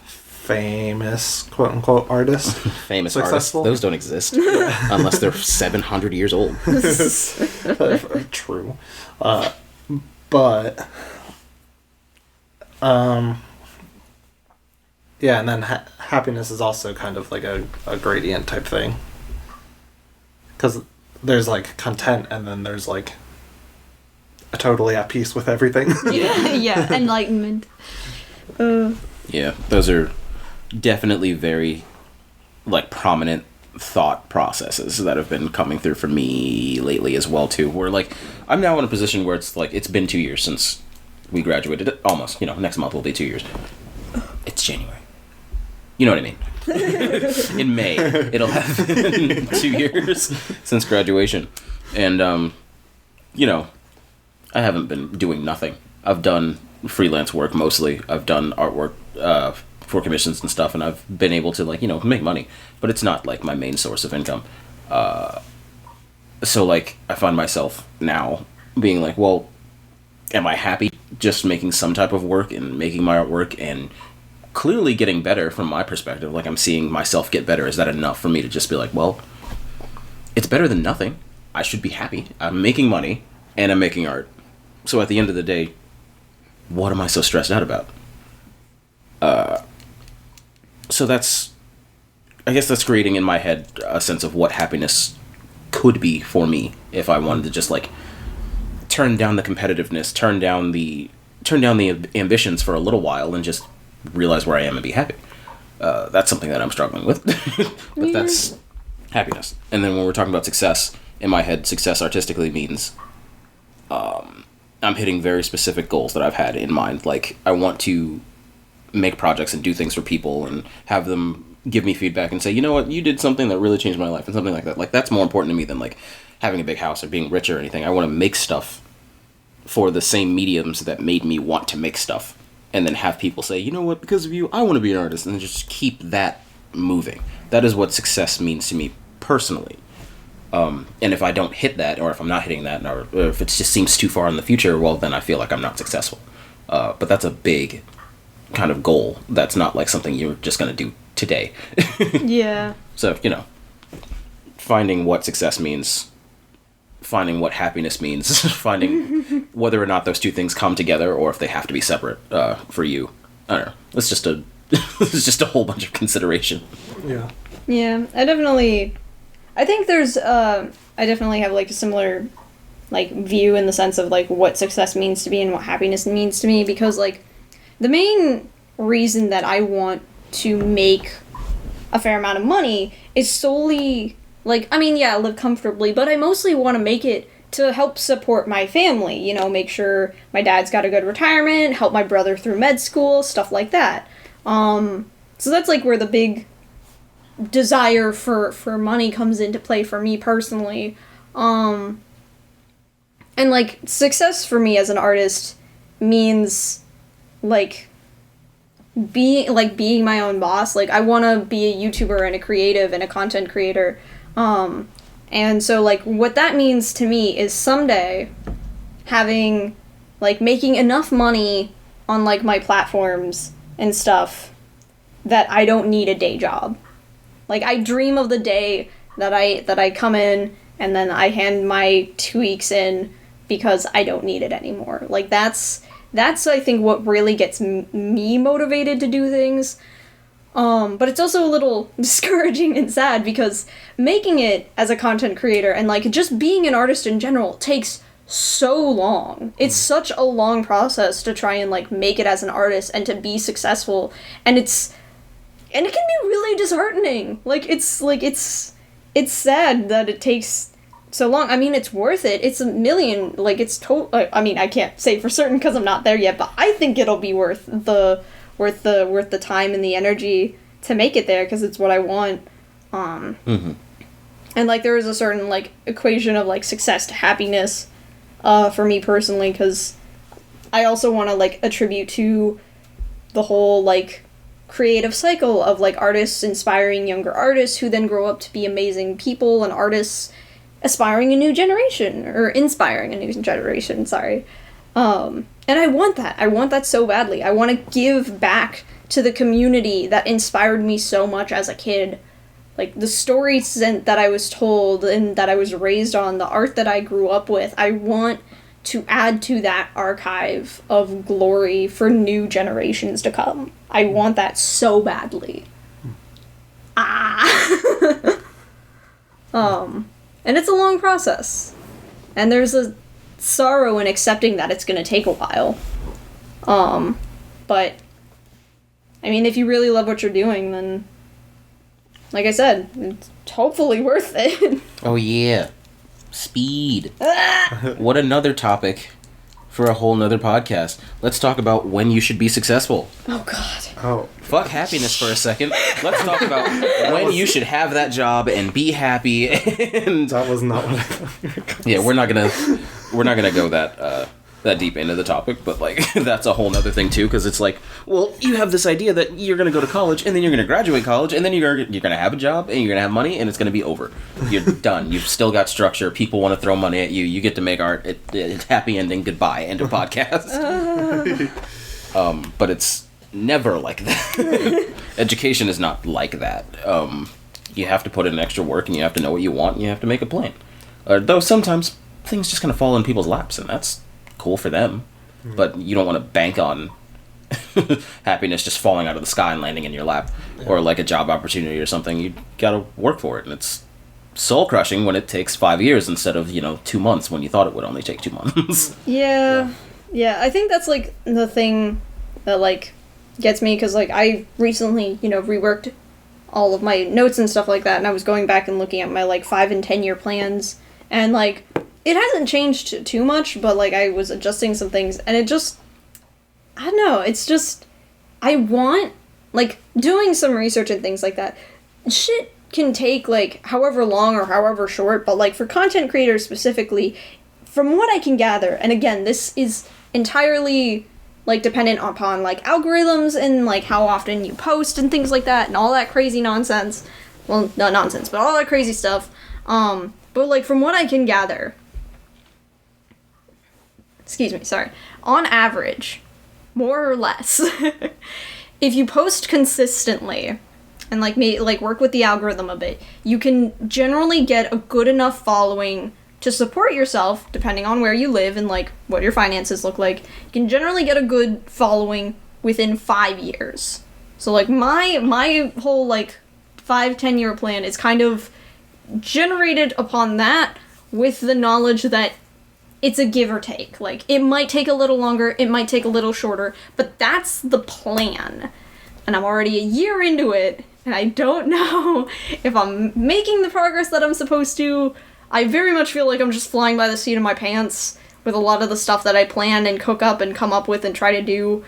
famous, quote-unquote, artist. Famous successful. artists. Those don't exist. Unless they're 700 years old. True. But, yeah, and then happiness is also kind of like a gradient type thing. Because there's, like, content, and then there's, like, totally at peace with everything. Yeah, enlightenment. Yeah, those are definitely very, like, prominent thought processes that have been coming through for me lately as well, too. Where, like, I'm now in a position where it's, like, it's been 2 years since we graduated. Almost. Next month will be 2 years. It's January. You know what I mean? In May, it'll have been 2 years since graduation. And, I haven't been doing nothing. I've done freelance work mostly. I've done artwork for commissions and stuff, and I've been able to, like, make money. But it's not, like, my main source of income. So, like, I find myself now being like, well, am I happy just making some type of work and making my artwork and clearly getting better from my perspective? Like, I'm seeing myself get better. Is that enough for me to just be like, well, it's better than nothing. I should be happy. I'm making money and I'm making art. So at the end of the day, what am I so stressed out about? So I guess that's creating in my head a sense of what happiness could be for me if I wanted to just, like, turn down the competitiveness, turn down the ambitions for a little while and just realize where I am and be happy. That's something that I'm struggling with. But that's happiness. And then when we're talking about success, in my head, success artistically means I'm hitting very specific goals that I've had in mind. Like, I want to make projects and do things for people and have them give me feedback and say, you know what, you did something that really changed my life, and something like that. Like, that's more important to me than, like, having a big house or being rich or anything. I want to make stuff for the same mediums that made me want to make stuff. And then have people say, you know what, because of you, I want to be an artist. And just keep that moving. That is what success means to me personally. And if I don't hit that, or if I'm not hitting that, or if it just seems too far in the future, well, then I feel like I'm not successful. But that's a big kind of goal. That's not like something you're just going to do today. Yeah. So, you know, finding what success means, finding what happiness means, finding whether or not those two things come together, or if they have to be separate for you. I don't know. It's just a it's just a whole bunch of consideration. Yeah. Yeah, I definitely have like a similar like view in the sense of like what success means to me and what happiness means to me, because like the main reason that I want to make a fair amount of money is solely like, I mean, yeah, live comfortably, but I mostly want to make it to help support my family, you know, make sure my dad's got a good retirement, help my brother through med school, stuff like that. So that's like where the big desire for money comes into play for me personally. And like success for me as an artist means like being my own boss. Like I want to be a YouTuber and a creative and a content creator. And so like what that means to me is someday having like making enough money on like my platforms and stuff that I don't need a day job. Like I dream of the day that I come in and then I hand my 2 weeks in because I don't need it anymore. Like that's I think what really gets me motivated to do things. But it's also a little discouraging and sad because making it as a content creator and like just being an artist in general takes so long. It's such a long process to try and like make it as an artist and to be successful, and it can be really disheartening. Like it's sad that it takes so long. I mean, it's worth it. It's a million. Like it's I mean, I can't say for certain because I'm not there yet, but I think it'll be worth the time and the energy to make it there because it's what I want. And like there is a certain like equation of like success to happiness for me personally, because I also want to like attribute to the whole like creative cycle of like artists inspiring younger artists who then grow up to be amazing people, and artists inspiring a new generation. Sorry. And I want that so badly. I want to give back to the community that inspired me so much as a kid. Like, the stories that I was told and that I was raised on, the art that I grew up with, I want to add to that archive of glory for new generations to come. I want that so badly. And it's a long process. And there's a sorrow in accepting that it's going to take a while. But, I mean, if you really love what you're doing, then, like I said, it's hopefully worth it. Oh, yeah. Speed. What another topic for a whole nother podcast. Let's talk about when you should be successful. Oh, God. Oh. Fuck happiness for a second. Let's talk about when you should have that job and be happy. And That was not what I thought. yeah, we're not gonna go that deep into the topic, but like that's a whole nother thing too, because it's like, well, you have this idea that you're gonna go to college and then you're gonna graduate college and then you're gonna have a job and you're gonna have money and it's gonna be over. You're done. You've still got structure. People want to throw money at you. You get to make art. It's happy ending. Goodbye. End of podcast. But it's never like that. Education is not like that. You have to put in extra work and you have to know what you want and you have to make a plan. Though sometimes things just kind of fall in people's laps and that's cool for them, but you don't want to bank on happiness just falling out of the sky and landing in your lap, or like a job opportunity or something. You gotta work for it, and it's soul crushing when it takes 5 years instead of 2 months when you thought it would only take 2 months. Yeah, I think that's like the thing that like gets me, because like I recently reworked all of my notes and stuff like that, and I was going back and looking at my like 5 and 10 year plans And, like, it hasn't changed too much, but, like, I was adjusting some things, and it just, I don't know, it's just, I want, like, doing some research and things like that, shit can take, like, however long or however short, but, like, for content creators specifically, from what I can gather, and again, this is entirely, like, dependent upon, like, algorithms and, like, how often you post and things like that, and all that crazy nonsense. Well, not nonsense, but all that crazy stuff. But, like, from what I can gather, on average, more or less, if you post consistently, and, like, work with the algorithm a bit, you can generally get a good enough following to support yourself, depending on where you live and, like, what your finances look like. You can generally get a good following within 5 years. So, like, my whole, like, 5-10 year plan is kind of generated upon that, with the knowledge that it's a give or take. Like, it might take a little longer, it might take a little shorter, but that's the plan. And I'm already a year into it, and I don't know if I'm making the progress that I'm supposed to. I very much feel like I'm just flying by the seat of my pants with a lot of the stuff that I plan and cook up and come up with and try to do.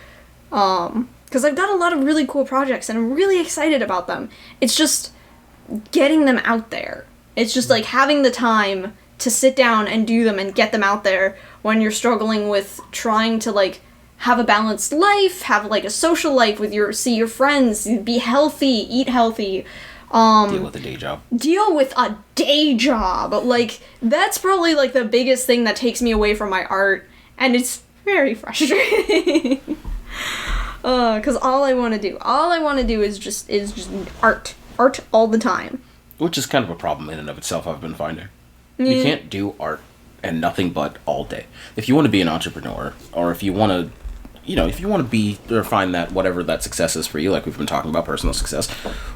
Because I've got a lot of really cool projects, and I'm really excited about them. It's just getting them out there. It's just, like, having the time to sit down and do them and get them out there when you're struggling with trying to, like, have a balanced life, have, like, a social life with see your friends, be healthy, eat healthy. Deal with a day job. Deal with a day job. Like, that's probably, like, the biggest thing that takes me away from my art, and it's very frustrating. Because all I want to do is just art all the time. Which is kind of a problem in and of itself, I've been finding. Yeah. You can't do art and nothing but all day. If you want to be an entrepreneur, or if you want to, if you want to be, or find that, whatever that success is for you, like we've been talking about personal success,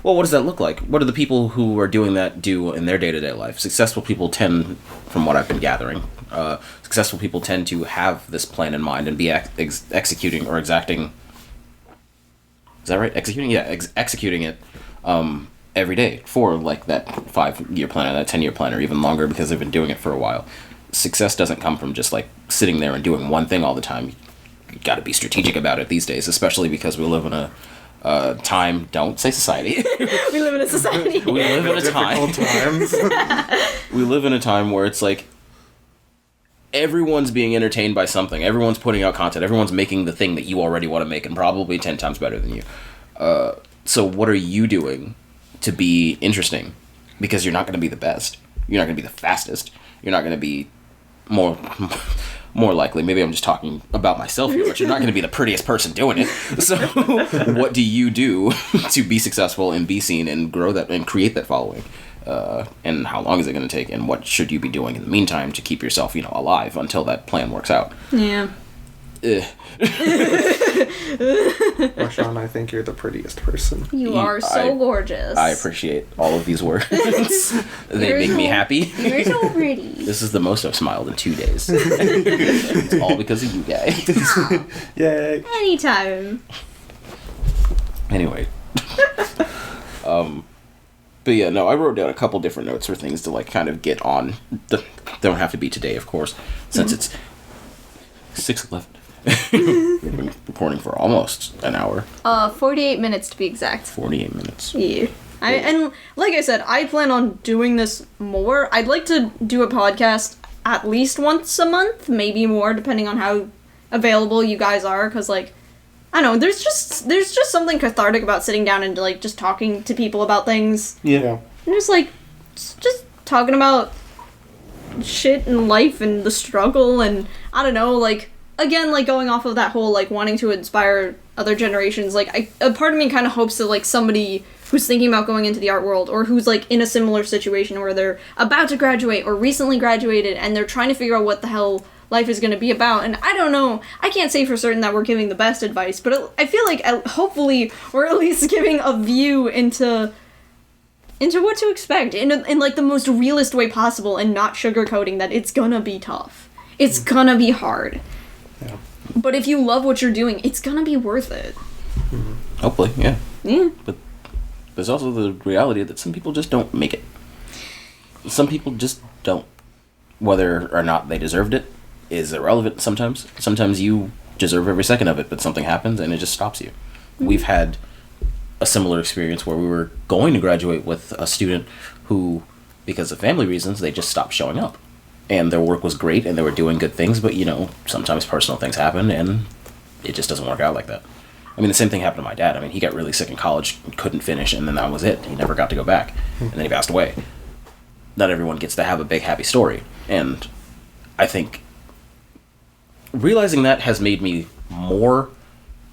well, what does that look like? What do the people who are doing that do in their day-to-day life? Successful people tend, from what I've been gathering, successful people tend to have this plan in mind and be executing or exacting. Is that right? Executing? Yeah, executing it every day for, like, that 5-year plan or that 10-year plan or even longer, because they've been doing it for a while. Success doesn't come from just, like, sitting there and doing one thing all the time. You got to be strategic about it these days, especially because we live in a time. Don't say society. We live in a society. We live in a time. Times. We live in a time where it's like everyone's being entertained by something. Everyone's putting out content. Everyone's making the thing that you already want to make, and probably 10 times better than you. So what are you doing to be interesting? Because you're not going to be the best. You're not going to be the fastest. You're not going to be more likely, maybe I'm just talking about myself here, but you're not going to be the prettiest person doing it. So what do you do to be successful and be seen and grow that and create that following? And how long is it going to take? And what should you be doing in the meantime to keep yourself, alive until that plan works out? Yeah. Marshaun, I think you're the prettiest person. You are so gorgeous. I appreciate all of these words. They make me happy. You're so pretty. This is the most I've smiled in 2 days. It's all because of you guys. Yay. Anytime. Anyway. But yeah, no, I wrote down a couple different notes for things to, like, kind of get on. They don't have to be today, of course, since it's 6:11. We've been recording for almost an hour. 48 minutes to be exact. 48 minutes. Yeah. And like I said, I plan on doing this more. I'd like to do a podcast at least once a month, maybe more, depending on how available you guys are, because, like, I don't know, there's just something cathartic about sitting down and, like, just talking to people about things. Yeah. And just talking about shit and life and the struggle, and I don't know, like, again, like, going off of that whole, like, wanting to inspire other generations, like, a part of me kind of hopes that, like, somebody who's thinking about going into the art world, or who's, like, in a similar situation where they're about to graduate or recently graduated and they're trying to figure out what the hell life is going to be about, and I don't know, I can't say for certain that we're giving the best advice, but I feel like hopefully we're at least giving a view into what to expect in like the most realist way possible, and not sugarcoating that it's gonna be tough. It's gonna be hard. Yeah. But if you love what you're doing, it's gonna be worth it. Hopefully, yeah. Yeah. But there's also the reality that some people just don't make it. Some people just don't. whether or not they deserved it is irrelevant sometimes. Sometimes you deserve every second of it, but something happens and it just stops you. We've had a similar experience where we were going to graduate with a student who, because of family reasons, they just stopped showing up. And their work was great and they were doing good things, but, sometimes personal things happen and it just doesn't work out like that. I mean, the same thing happened to my dad. I mean, he got really sick in college, couldn't finish, and then that was it. He never got to go back. And then he passed away. Not everyone gets to have a big, happy story. And I think realizing that has made me more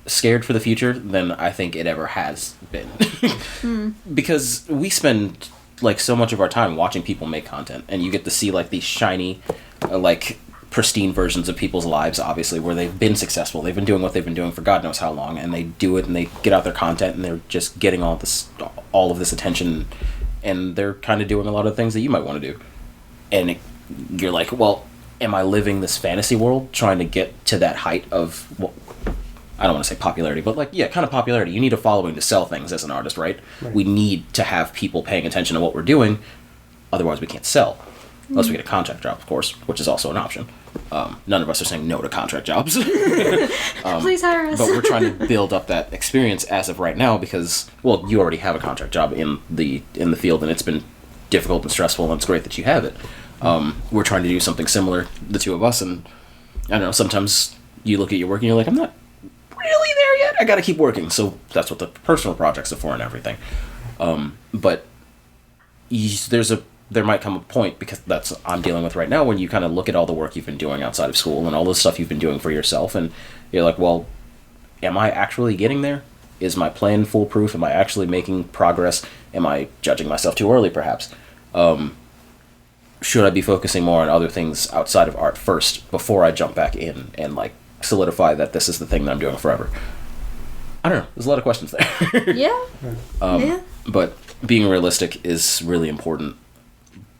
scared for the future than I think it ever has been. Because we spend, so much of our time watching people make content, and you get to see, these shiny, pristine versions of people's lives, obviously, where they've been successful. They've been doing what they've been doing for God knows how long, and they do it and they get out their content and they're just getting all of this attention, and they're kind of doing a lot of things that you might want to do. And you're like, well, am I living this fantasy world trying to get to that height of, I don't want to say popularity, but kind of popularity. You need a following to sell things as an artist, right? We need to have people paying attention to what we're doing, otherwise we can't sell. Unless we get a contract job, of course, which is also an option. None of us are saying no to contract jobs. Please hire us. But we're trying to build up that experience as of right now because, you already have a contract job in the field, and it's been difficult and stressful, and it's great that you have it. We're trying to do something similar, the two of us, and I don't know, sometimes you look at your work and you're like, I'm not really there yet. I got to keep working. So that's what the personal projects are for and everything. But there might come a point, because that's I'm dealing with right now, when you kind of look at all the work you've been doing outside of school and all the stuff you've been doing for yourself, and you're like, well, am I actually getting there? Is my plan foolproof? Am I actually making progress? Am I judging myself too early, perhaps? Should I be focusing more on other things outside of art first before I jump back in and solidify that this is the thing that I'm doing forever? I don't know. There's a lot of questions there. Yeah. But being realistic is really important.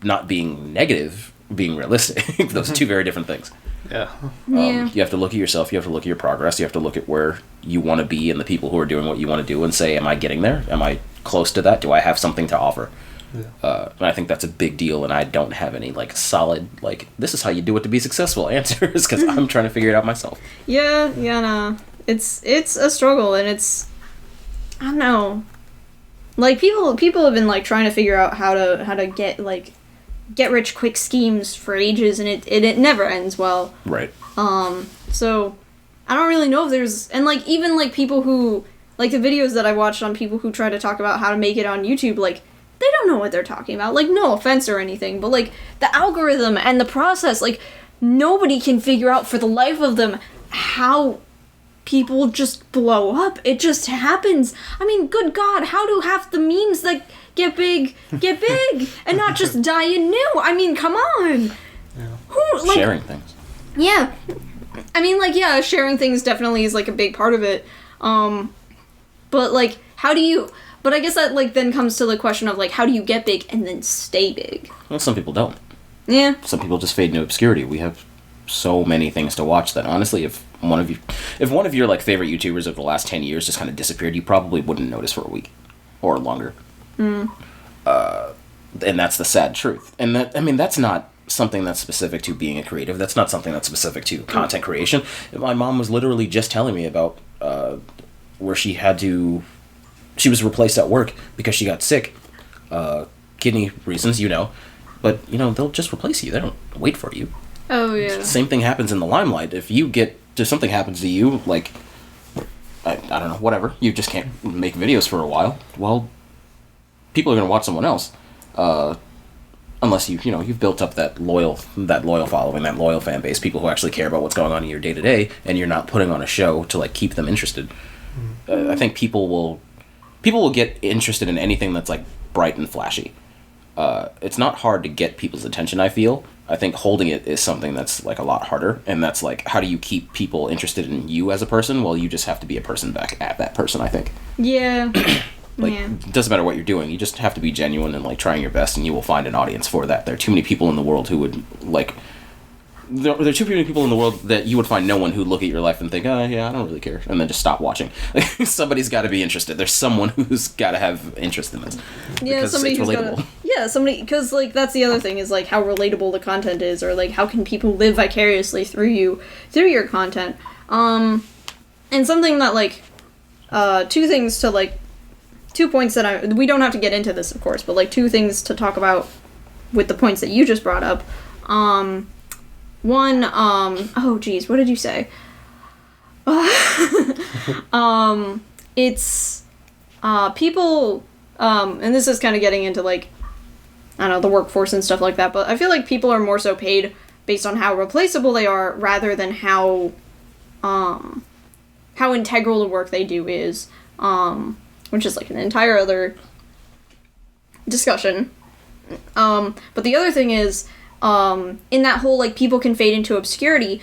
Not being negative, being realistic. Those are two very different things. Yeah. You have to look at yourself. You have to look at your progress. You have to look at where you want to be and the people who are doing what you want to do and say, am I getting there? Am I close to that? Do I have something to offer? Yeah. And I think that's a big deal, and I don't have any solid this is how you do it to be successful answers, because I'm trying to figure it out myself. Yeah, no. It's a struggle, and it's, I don't know. People have been trying to figure out how to get rich quick schemes for ages, and it never ends well. Right. So I don't really know if there's, and even people who the videos that I watched on people who try to talk about how to make it on YouTube, they don't know what they're talking about. No offense or anything, but the algorithm and the process, nobody can figure out for the life of them how people just blow up. It just happens. I mean, good God, how do half the memes that get big and not just die anew? I mean, come on. Yeah. Who sharing things. Yeah. I mean, sharing things definitely is a big part of it. But how do you? But I guess that then comes to the question of how do you get big and then stay big? Well, some people don't. Yeah. Some people just fade into obscurity. We have so many things to watch that honestly, if one of your favorite YouTubers of the last 10 years just kind of disappeared, you probably wouldn't notice for a week or longer. And that's the sad truth. And that's not something that's specific to being a creative. That's not something that's specific to content creation. My mom was literally just telling me about where she was replaced at work because she got sick, kidney reasons, but they'll just replace you. They don't wait for you. Oh yeah. Same thing happens in the limelight. If something happens to you, I don't know, whatever, you just can't make videos for a while. Well, people are gonna watch someone else, unless you've built up that loyal following, that loyal fan base, people who actually care about what's going on in your day to day, and you're not putting on a show to keep them interested. I think people will get interested in anything that's bright and flashy. It's not hard to get people's attention, I feel. I think holding it is something that's a lot harder, and that's how do you keep people interested in you as a person? Well, you just have to be a person back at that person, I think. Yeah. It doesn't matter what you're doing, you just have to be genuine and trying your best, and you will find an audience for that. There are too many people in the world who would there are too many people in the world that you would find no one who'd look at your life and think, oh yeah, I don't really care, and then just stop watching. Somebody's got to be interested. There's someone who's got to have interest in this. Yeah, because somebody it's who's relatable. Yeah, Yeah, somebody, because, like, that's the other thing, is, like, how relatable the content is, or, like, how can people live vicariously through you, through your content. And something that, like, 2 things to, like, 2 points that we don't have to get into this, of course, but, like, 2 things to talk about with the points that you just brought up. One, oh, geez, what did you say? It's, people, and this is kind of getting into, like, I don't know, the workforce and stuff like that, but I feel like people are more so paid based on how replaceable they are rather than how integral the work they do is, which is, like, an entire other discussion. But the other thing is, in that whole, like, people can fade into obscurity,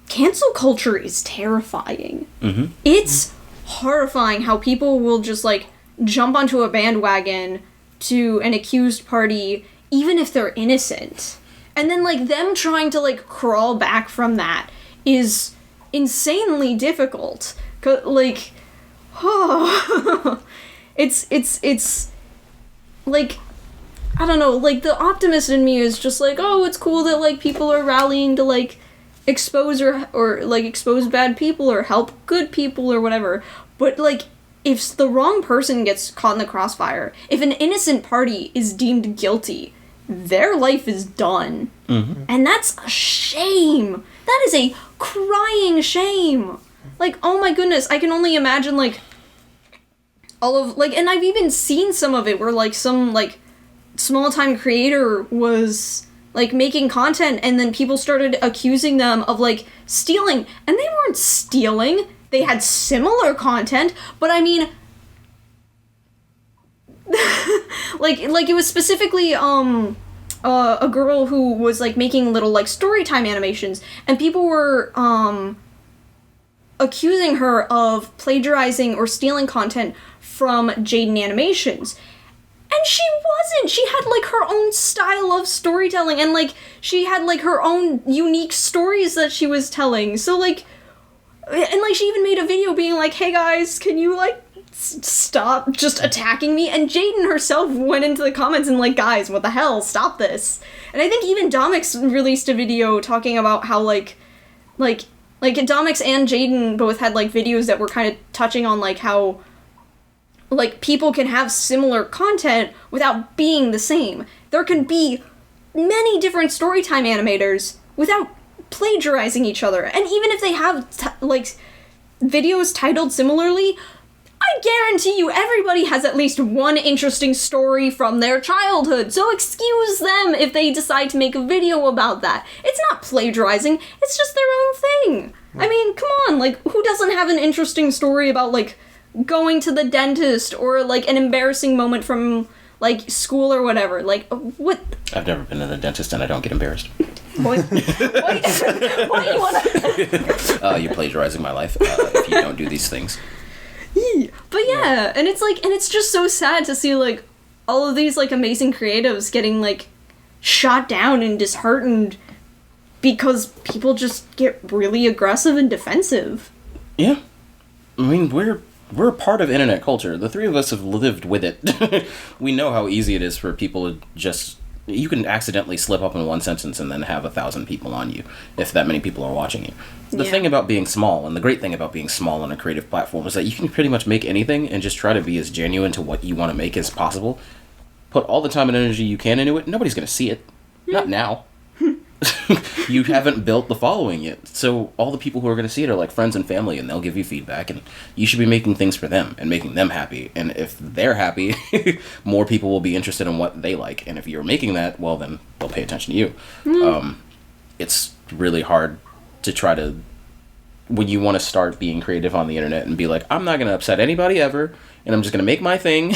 cancel culture is terrifying. Mm-hmm. It's horrifying how people will just, like, jump onto a bandwagon to an accused party, even if they're innocent. And then, like, them trying to, like, crawl back from that is insanely difficult. Like, oh, it's, like, I don't know, like, the optimist in me is just like, oh, it's cool that, like, people are rallying to, like, expose or like, expose bad people or help good people or whatever. But, like, if the wrong person gets caught in the crossfire, if an innocent party is deemed guilty, their life is done. Mm-hmm. And that's a shame. That is a crying shame. Like, oh my goodness, I can only imagine, like, all of, like, and I've even seen some of it where, like, some, like, small-time creator was, like, making content, and then people started accusing them of, like, stealing. And they weren't stealing. They had similar content, but I mean, like it was specifically, a girl who was, like, making little, like, storytime animations, and people were, accusing her of plagiarizing or stealing content from Jaden Animations. And she wasn't! She had, like, her own style of storytelling, and, like, she had, like, her own unique stories that she was telling, so, like, and, like, she even made a video being like, hey guys, can you, like, stop just attacking me? And Jaden herself went into the comments and, like, guys, what the hell, stop this. And I think even Domix released a video talking about how, like Domix and Jaden both had, like, videos that were kind of touching on, like, how, like, people can have similar content without being the same. There can be many different storytime animators without plagiarizing each other. And even if they have, like, videos titled similarly, I guarantee you everybody has at least one interesting story from their childhood, so excuse them if they decide to make a video about that. It's not plagiarizing, it's just their own thing. I mean, come on, like, who doesn't have an interesting story about, like, going to the dentist, or, like, an embarrassing moment from, like, school or whatever? Like, what? I've never been to the dentist and I don't get embarrassed. What? Why do you wanna... You're plagiarizing my life if you don't do these things. But yeah, and it's, like, and it's just so sad to see, like, all of these, like, amazing creatives getting, like, shot down and disheartened because people just get really aggressive and defensive. Yeah. I mean, we're a part of internet culture. The 3 of us have lived with it. We know how easy it is for people to just... You can accidentally slip up in one sentence and then have 1,000 people on you, if that many people are watching you. The thing about being small, and the great thing about being small on a creative platform, is that you can pretty much make anything and just try to be as genuine to what you want to make as possible. Put all the time and energy you can into it. Nobody's going to see it. Not now. You haven't built the following yet. So all the people who are going to see it are, like, friends and family, and they'll give you feedback, and you should be making things for them and making them happy. And if they're happy, more people will be interested in what they like. And if you're making that, well, then they'll pay attention to you. It's really hard to try to... When you want to start being creative on the internet and be like, I'm not going to upset anybody ever, and I'm just going to make my thing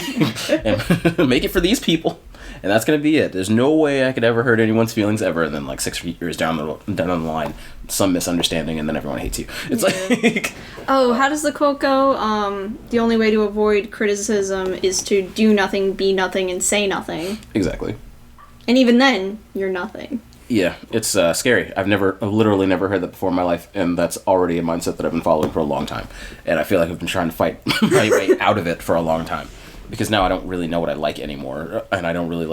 and make it for these people. And that's going to be it. There's no way I could ever hurt anyone's feelings ever, and then, like, 6 years down the line, some misunderstanding, and then everyone hates you. It's like... Oh, how does the quote go? The only way to avoid criticism is to do nothing, be nothing, and say nothing. Exactly. And even then, you're nothing. Yeah, it's scary. I've literally never heard that before in my life, and that's already a mindset that I've been following for a long time. And I feel like I've been trying to fight my way out of it for a long time. because now I don't really know what I like anymore, and I don't really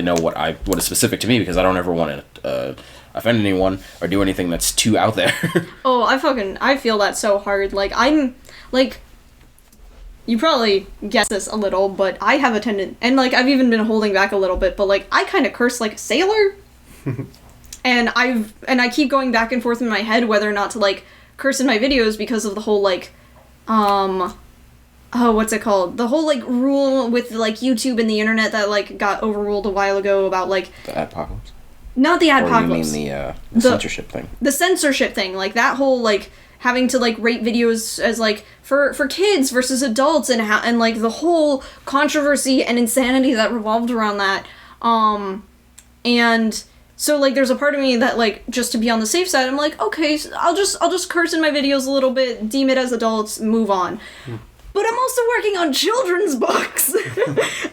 know what is specific to me, because I don't ever want to offend anyone or do anything that's too out there. Oh, I feel that so hard. Like, I'm, like, you probably guessed this a little, but I have a tendency, and, like, I've even been holding back a little bit, but, like, I kind of curse like a sailor. And I keep going back and forth in my head whether or not to, like, curse in my videos because of the whole, like, what's it called? The whole, like, rule with, like, YouTube and the internet that, like, got overruled a while ago about, like... The apocalypse? Not the apocalypse. Or you mean the censorship thing? The censorship thing. Like, that whole, like, having to, like, rate videos as, like, for kids versus adults, and like, the whole controversy and insanity that revolved around that. And... So, like, there's a part of me that, like, just to be on the safe side, I'm like, okay, so I'll just curse in my videos a little bit, deem it as adults, move on. But I'm also working on children's books!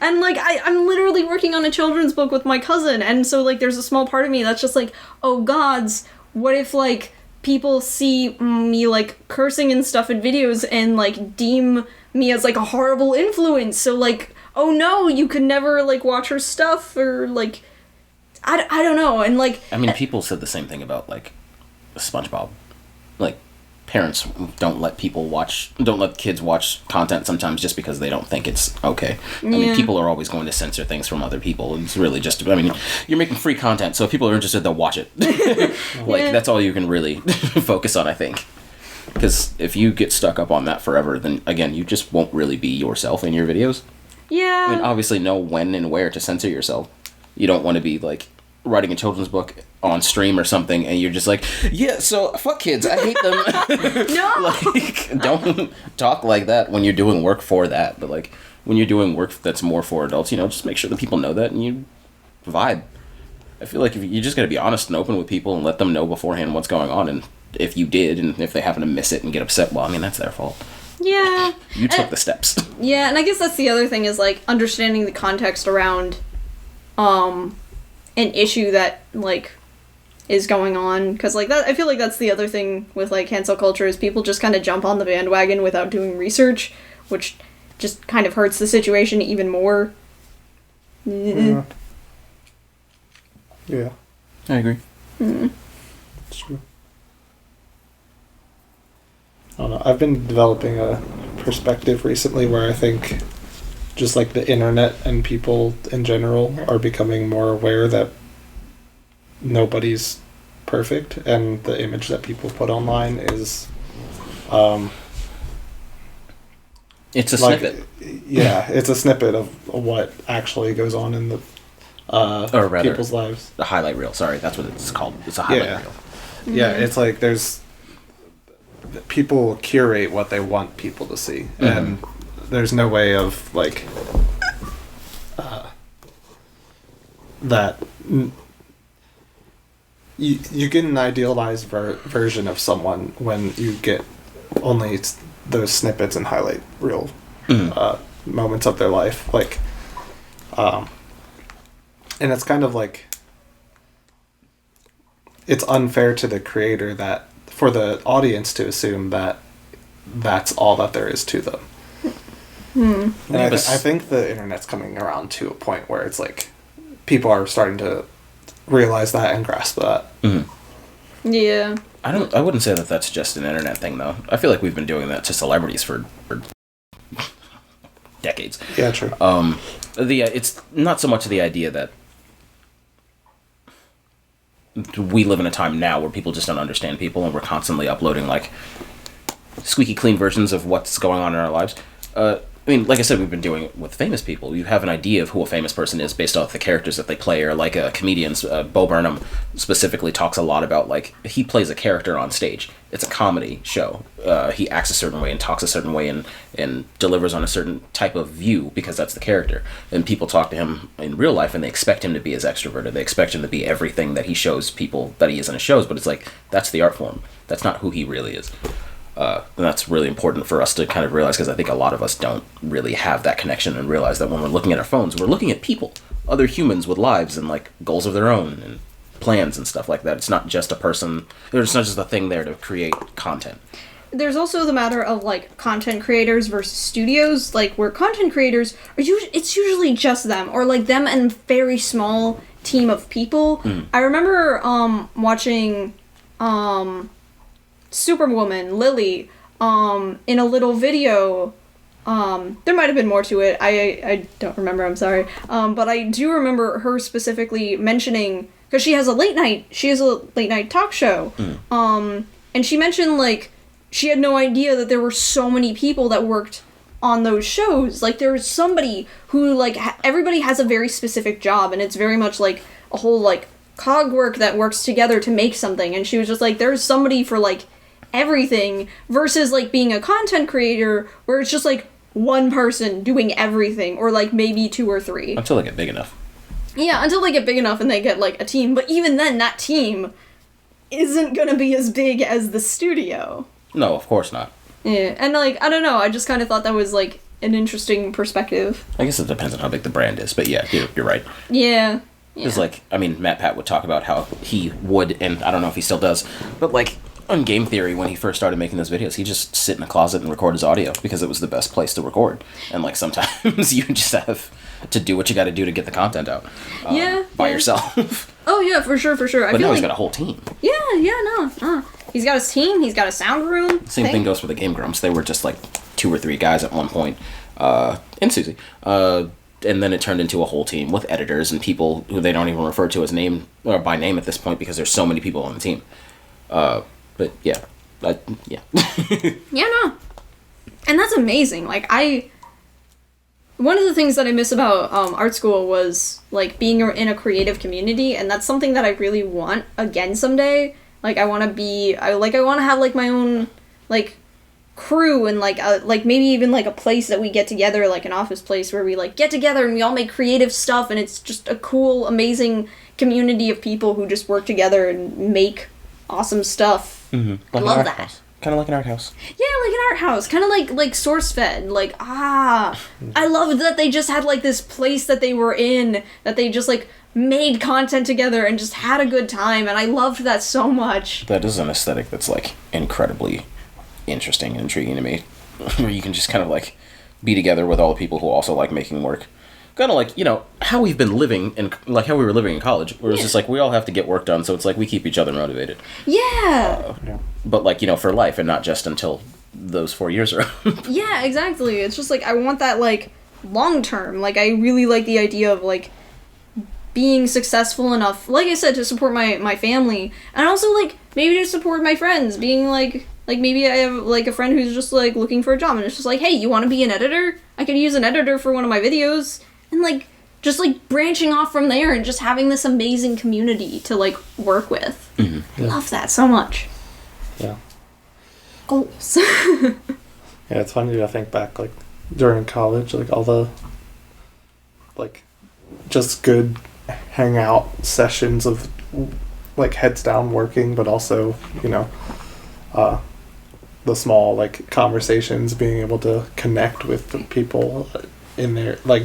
And, like, I'm literally working on a children's book with my cousin, and so, like, there's a small part of me that's just like, oh gods, what if, like, people see me, like, cursing and stuff in videos and, like, deem me as, like, a horrible influence, so, like, oh no, you could never, like, watch her stuff, or, like... I don't know, and, like... I mean, people said the same thing about, like, SpongeBob. Like, parents don't let kids watch content sometimes just because they don't think it's okay. I mean, people are always going to censor things from other people. It's really just... I mean, you're making free content, so if people are interested, they'll watch it. Like, that's all you can really focus on, I think. Because if you get stuck up on that forever, then, again, you just won't really be yourself in your videos. Yeah. I mean, obviously know when and where to censor yourself. You don't want to be, like, writing a children's book on stream or something, and you're just like, yeah, so, fuck kids, I hate them. No! Like, don't talk like that when you're doing work for that. But, like, when you're doing work that's more for adults, you know, just make sure that people know that, and you vibe. I feel like you just gotta be honest and open with people and let them know beforehand what's going on, and if you did, and if they happen to miss it and get upset, well, I mean, that's their fault. Yeah. You took the steps. Yeah, and I guess that's the other thing is, like, understanding the context around an issue that, like, is going on, because, like, that I feel like that's the other thing with, like, cancel culture is people just kind of jump on the bandwagon without doing research, which just kind of hurts the situation even more. Yeah. I agree. It's true. I don't know. I've been developing a perspective recently where I think just like the internet and people in general are becoming more aware that nobody's perfect, and the image that people put online is It's a like, snippet. Yeah, it's a snippet of what actually goes on in the or rather, people's lives. The highlight reel, sorry, that's what it's called. It's a highlight reel. Yeah, it's like there's people curate what they want people to see, and there's no way of like that. You get an idealized version of someone when you get only those snippets and highlight reel moments of their life, like, and it's kind of like it's unfair to the creator that for the audience to assume that that's all that there is to them. And I think the internet's coming around to a point where it's like people are starting to realize that and grasp that. Yeah. I wouldn't say that that's just an internet thing, though. I feel like we've been doing that to celebrities for decades. Yeah, true. It's not so much the idea that we live in a time now where people just don't understand people, and we're constantly uploading, like, squeaky clean versions of what's going on in our lives. I mean, like I said, we've been doing it with famous people. You have an idea of who a famous person is based off the characters that they play, or like comedians. Bo Burnham specifically talks a lot about, like, he plays a character on stage. It's a comedy show. He acts a certain way and talks a certain way and delivers on a certain type of view because that's the character. And people talk to him in real life and they expect him to be as extroverted. They expect him to be everything that he shows people that he is in his shows, but it's like, that's the art form. That's not who he really is. And that's really important for us to kind of realize, because I think a lot of us don't really have that connection and realize that when we're looking at our phones, we're looking at people, other humans with lives and, like, goals of their own and plans and stuff like that. It's not just a person, there's not just a thing there to create content. there's also the matter of, like, content creators versus studios, like, where content creators it's usually just them, or, like, them and very small team of people. I remember, watching, Superwoman, Lily, in a little video. There might have been more to it. I don't remember, I'm sorry. But I do remember her specifically mentioning, because she has a late night talk show. And she mentioned, like, she had no idea that there were so many people that worked on those shows. Like, there was somebody who, like, everybody has a very specific job, and it's very much, like, a whole, like, cog work that works together to make something. And she was just like, there's somebody for, like, everything, versus, like, being a content creator where it's just, like, one person doing everything, or, like, maybe 2 or 3. Until they get big enough. Yeah, until they get big enough and they get, like, a team. But even then, that team isn't gonna be as big as the studio. No, of course not. Yeah, and, like, I don't know, I just kind of thought that was, like, an interesting perspective. I guess it depends on how big the brand is, but yeah, you're right. Yeah. Because, like, I mean, Matt Pat would talk about how he would, and I don't know if he still does, but, like, on Game Theory, when he first started making those videos, he'd just sit in a closet and record his audio, because it was the best place to record. And, like, sometimes you just have to do what you gotta do to get the content out. By yourself. Oh, yeah, for sure. But now he's got a whole team. Yeah, no. He's got his team, he's got a sound room. Same thing goes for the Game Grumps. They were just, like, 2 or 3 guys at one point. And Susie. And then it turned into a whole team with editors and people who they don't even refer to as name or by name at this point, because there's so many people on the team. But yeah. Yeah, no. And that's amazing. Like, one of the things that I miss about art school was, like, being in a creative community, and that's something that I really want again someday. Like, I want to have, like, my own, like, crew, and, like, maybe even, like, a place that we get together, like an office place where we, like, get together and we all make creative stuff, and it's just a cool, amazing community of people who just work together and make awesome stuff. Mm-hmm. I love that. Kind of like an art house. Yeah, like an art house. Kind of like SourceFed. Like, I loved that they just had, like, this place that they were in, that they just, like, made content together and just had a good time, and I loved that so much. That is an aesthetic that's, like, incredibly interesting and intriguing to me, where you can just kind of, like, be together with all the people who also like making work. Kind of like, you know, how we've been living, and like how we were living in college, where it's just like, we all have to get work done, so it's like we keep each other motivated. Yeah. But, like, you know, for life, and not just until those 4 years are up. Yeah, exactly. It's just like, I want that, like, long term. Like, I really like the idea of, like, being successful enough, like I said, to support my family, and also, like, maybe to support my friends, being like maybe I have, like, a friend who's just, like, looking for a job, and it's just like, hey, you want to be an editor? I could use an editor for one of my videos, and, like, just, like, branching off from there and just having this amazing community to, like, work with. Mm-hmm. I love that so much. Yeah. Goals. Yeah, it's funny to think back, like, during college, like, all the, like, just good hangout sessions of, like, heads down working, but also, you know, the small, like, conversations, being able to connect with the people in their, like,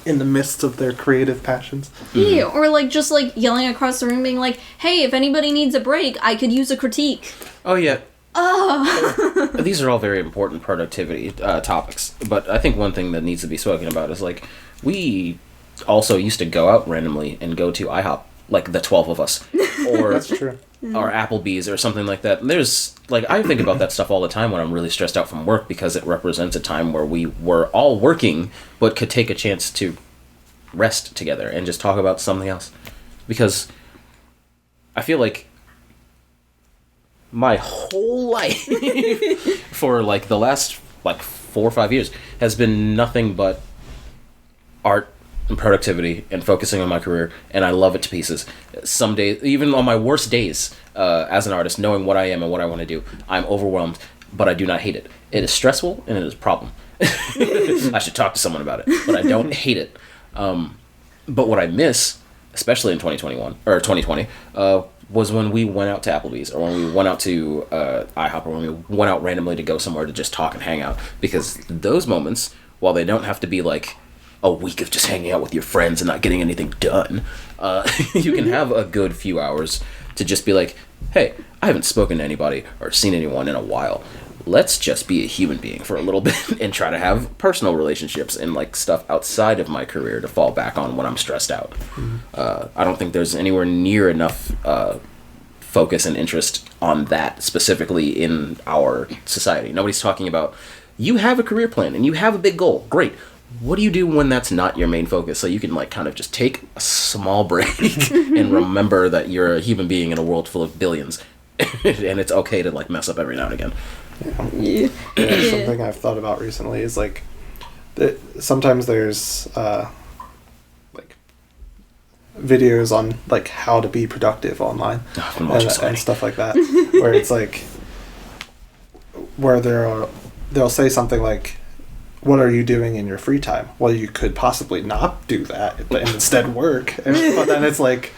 in the midst of their creative passions. Yeah, or, like, just, like, yelling across the room being like, hey, if anybody needs a break, I could use a critique. Oh, yeah. Oh. These are all very important productivity topics, but I think one thing that needs to be spoken about is, like, we also used to go out randomly and go to IHOP, like, the 12 of us, or That's true. or Applebee's or something like that. There's, like, I think about that stuff all the time when I'm really stressed out from work, because it represents a time where we were all working but could take a chance to rest together and just talk about something else. Because I feel like my whole life for, like, the last, like, 4 or 5 years has been nothing but art and productivity and focusing on my career, and I love it to pieces. Some days, even on my worst days as an artist, knowing what I am and what I want to do, I'm overwhelmed, but I do not hate it. It is stressful and it is a problem. I should talk to someone about it, but I don't hate it. But what I miss, especially in 2021 or 2020, was when we went out to Applebee's, or when we went out to IHOP, or when we went out randomly to go somewhere to just talk and hang out. Because those moments, while they don't have to be like a week of just hanging out with your friends and not getting anything done, you can have a good few hours to just be like, hey, I haven't spoken to anybody or seen anyone in a while. let's just be a human being for a little bit and try to have personal relationships and like stuff outside of my career to fall back on when I'm stressed out. I don't think there's anywhere near enough focus and interest on that specifically in our society. Nobody's talking about, you have a career plan and you have a big goal. Great. What do you do when that's not your main focus? So you can like kind of just take a small break and remember that you're a human being in a world full of billions and it's okay to like mess up every now and again. Yeah. Something I've thought about recently is like that sometimes there's like videos on like how to be productive online and stuff like that, where it's like where they'll say something like, what are you doing in your free time? Well, you could possibly not do that, but instead work. But then it's like,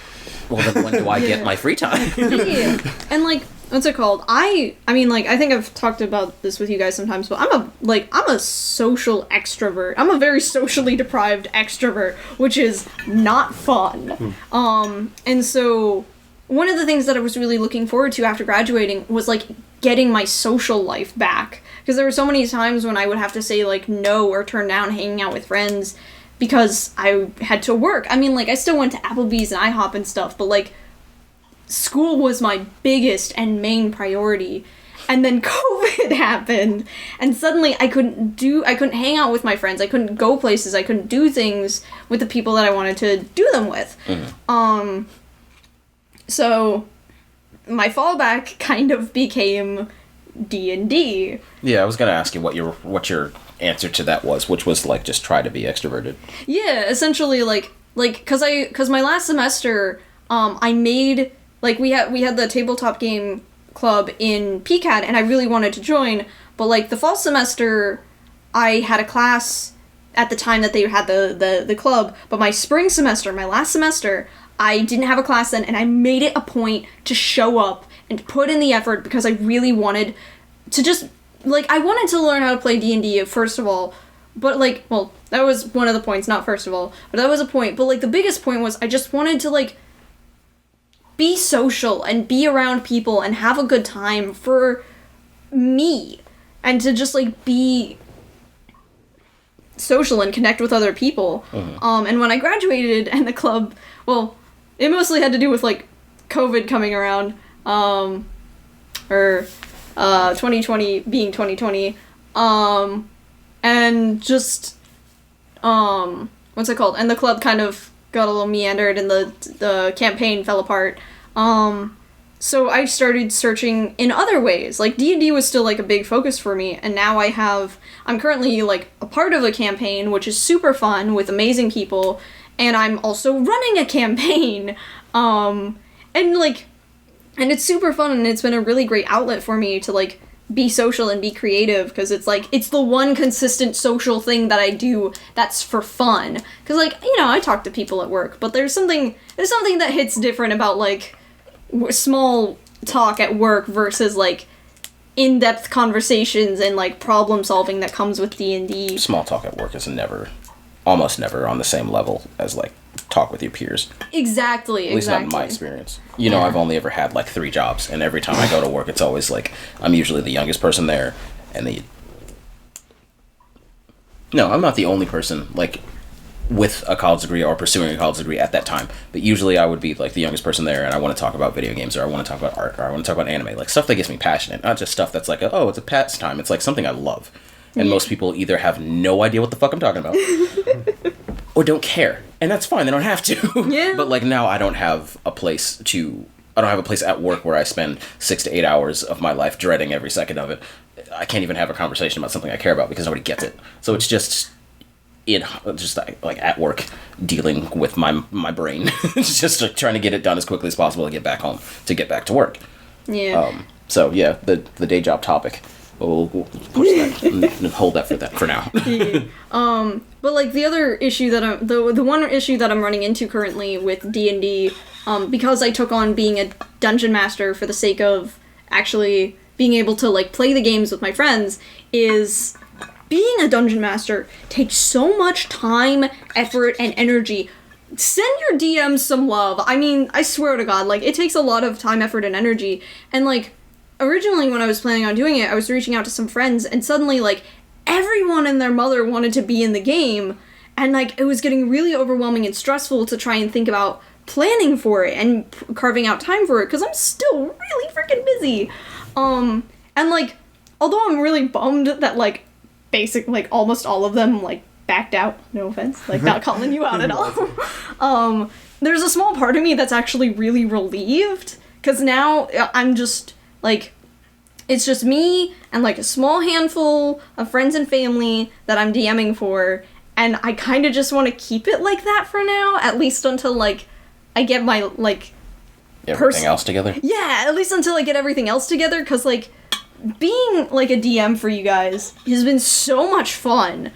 well, then when do I get my free time? Yeah. And like, what's it called? I mean, like, I think I've talked about this with you guys sometimes, but I'm a social extrovert. I'm a very socially deprived extrovert, which is not fun. And so one of the things that I was really looking forward to after graduating was like getting my social life back. Because there were so many times when I would have to say, like, no or turn down hanging out with friends because I had to work. I mean, like, I still went to Applebee's and IHOP and stuff, but, like, school was my biggest and main priority. And then COVID happened, and suddenly I couldn't hang out with my friends. I couldn't go places. I couldn't do things with the people that I wanted to do them with. Mm-hmm. So my fallback kind of became D&D. Yeah, I was gonna ask you what your answer to that was, which was like just try to be extroverted. Yeah, essentially like cause my last semester, I made like we had the tabletop game club in PCAD and I really wanted to join, but like the fall semester, I had a class at the time that they had the club, but my spring semester, my last semester, I didn't have a class then, and I made it a point to show up and put in the effort because I really wanted to just, like, I wanted to learn how to play D&D, first of all, but, like, well, that was one of the points, not first of all, but that was a point, but, like, the biggest point was I just wanted to, like, be social and be around people and have a good time for me, and to just, like, be social and connect with other people. Mm-hmm. And when I graduated and the club, well, it mostly had to do with, like, COVID coming around, or 2020 being 2020, and just, what's it called? And the club kind of got a little meandered and the campaign fell apart. So I started searching in other ways. Like, D&D was still, like, a big focus for me, and now I'm currently, like, a part of a campaign, which is super fun, with amazing people, and I'm also running a campaign, and, like, and it's super fun, and it's been a really great outlet for me to, like, be social and be creative, because it's, like, it's the one consistent social thing that I do that's for fun. Because, like, you know, I talk to people at work, but there's something that hits different about, like, small talk at work versus, like, in-depth conversations and, like, problem-solving that comes with D&D. Small talk at work is almost never on the same level as, like, talk with your peers. Exactly. At least not in my experience. You know, I've only ever had, like, 3 jobs, and every time I go to work, it's always, like, I'm usually the youngest person there, and No, I'm not the only person, like, with a college degree or pursuing a college degree at that time, but usually I would be, like, the youngest person there, and I want to talk about video games, or I want to talk about art, or I want to talk about anime, like, stuff that gets me passionate, not just stuff that's like, oh, it's a pastime, it's, like, something I love. And most people either have no idea what the fuck I'm talking about, or don't care. And that's fine, they don't have to. Yeah. But, like, now I don't have a place at work where I spend 6 to 8 hours of my life dreading every second of it. I can't even have a conversation about something I care about because nobody gets it. So it's just like at work, dealing with my brain. It's just like trying to get it done as quickly as possible to get back home, to get back to work. Yeah. So yeah, the day job topic. We'll push that and hold that for now. Yeah. But like the other issue that the one issue that I'm running into currently with D&D, because I took on being a dungeon master for the sake of actually being able to like play the games with my friends, is being a dungeon master takes so much time, effort, and energy. Send your DMs some love. I mean, I swear to God, like, it takes a lot of time, effort, and energy. And, like, originally when I was planning on doing it, I was reaching out to some friends, and suddenly, like, everyone and their mother wanted to be in the game, and, like, it was getting really overwhelming and stressful to try and think about planning for it and carving out time for it, because I'm still really freaking busy. And, like, although I'm really bummed that, like, almost all of them, like, backed out, no offense, like, not calling you out at all, there's a small part of me that's actually really relieved, because now I'm just, like, it's just me and, like, a small handful of friends and family that I'm DMing for, and I kind of just want to keep it like that for now, at least until, like, I get my, like... Everything else together? Yeah, at least until I get everything else together, because, like, being, like, a DM for you guys has been so much fun,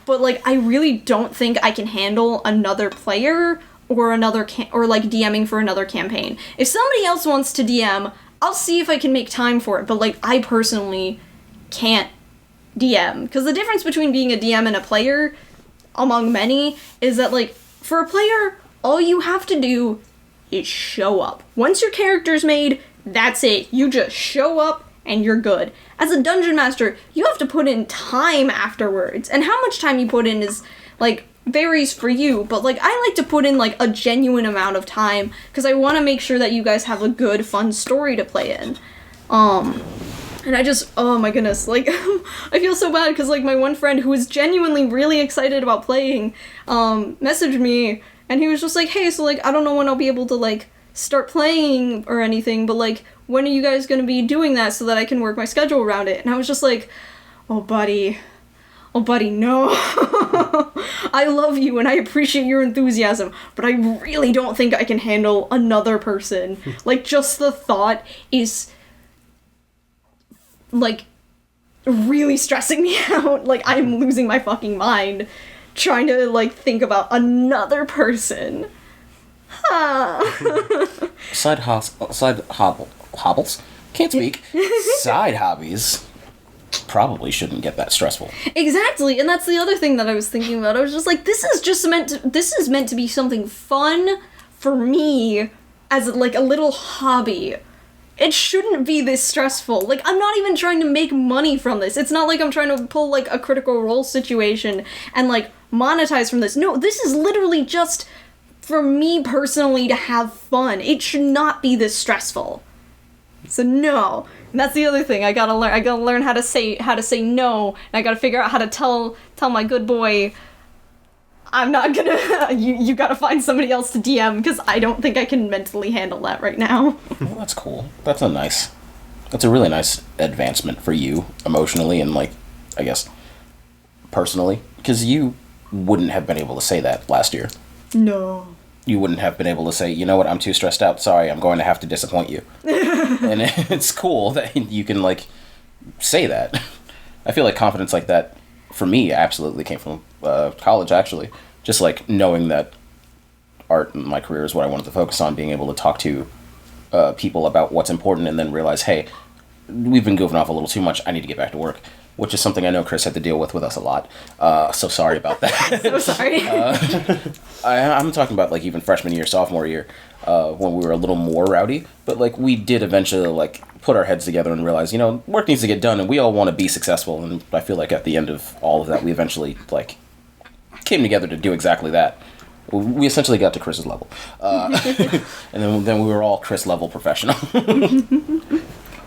but, like, I really don't think I can handle another player or like, DMing for another campaign. If somebody else wants to DM, I'll see if I can make time for it, but, like, I personally can't DM. Because the difference between being a DM and a player, among many, is that, like, for a player, all you have to do is show up. Once your character's made, that's it. You just show up and you're good. As a dungeon master, you have to put in time afterwards. And how much time you put in is, like, varies for you, but, like, I like to put in, like, a genuine amount of time, because I want to make sure that you guys have a good, fun story to play in. And I just, oh my goodness, like, I feel so bad, because, like, my one friend who was genuinely really excited about playing, messaged me, and he was just like, hey, so, like, I don't know when I'll be able to, like, start playing or anything, but, like, when are you guys gonna be doing that so that I can work my schedule around it? And I was just like, oh, buddy, no. I love you and I appreciate your enthusiasm, but I really don't think I can handle another person. Like, just the thought is, like, really stressing me out. Like, I'm losing my fucking mind trying to, like, think about another person. Side hobbles? Can't speak. Side hobbies probably shouldn't get that stressful. Exactly, and that's the other thing that I was thinking about. I was just like, this is meant to be something fun for me as, like, a little hobby. It shouldn't be this stressful. Like, I'm not even trying to make money from this. It's not like I'm trying to pull, like, a Critical Role situation and, like, monetize from this. No, this is literally just for me personally to have fun. It should not be this stressful. So no. And that's the other thing. I gotta learn how to say no, and I gotta figure out how to tell my good boy, I'm not gonna, you gotta find somebody else to DM, because I don't think I can mentally handle that right now. Well, that's cool. That's a really nice advancement for you, emotionally and, like, I guess, personally, because you wouldn't have been able to say that last year. No. You wouldn't have been able to say, you know what, I'm too stressed out, sorry, I'm going to have to disappoint you. And it's cool that you can, like, say that. I feel like confidence like that, for me, absolutely came from college, actually. Just, like, knowing that art and my career is what I wanted to focus on, being able to talk to people about what's important, and then realize, hey, we've been goofing off a little too much, I need to get back to work. Which is something I know Chris had to deal with us a lot. So sorry about that. So sorry. I'm talking about, like, even freshman year, sophomore year, when we were a little more rowdy. But, like, we did eventually, like, put our heads together and realize, you know, work needs to get done, and we all want to be successful. And I feel like at the end of all of that, we eventually, like, came together to do exactly that. We essentially got to Chris's level. And then we were all Chris level professional.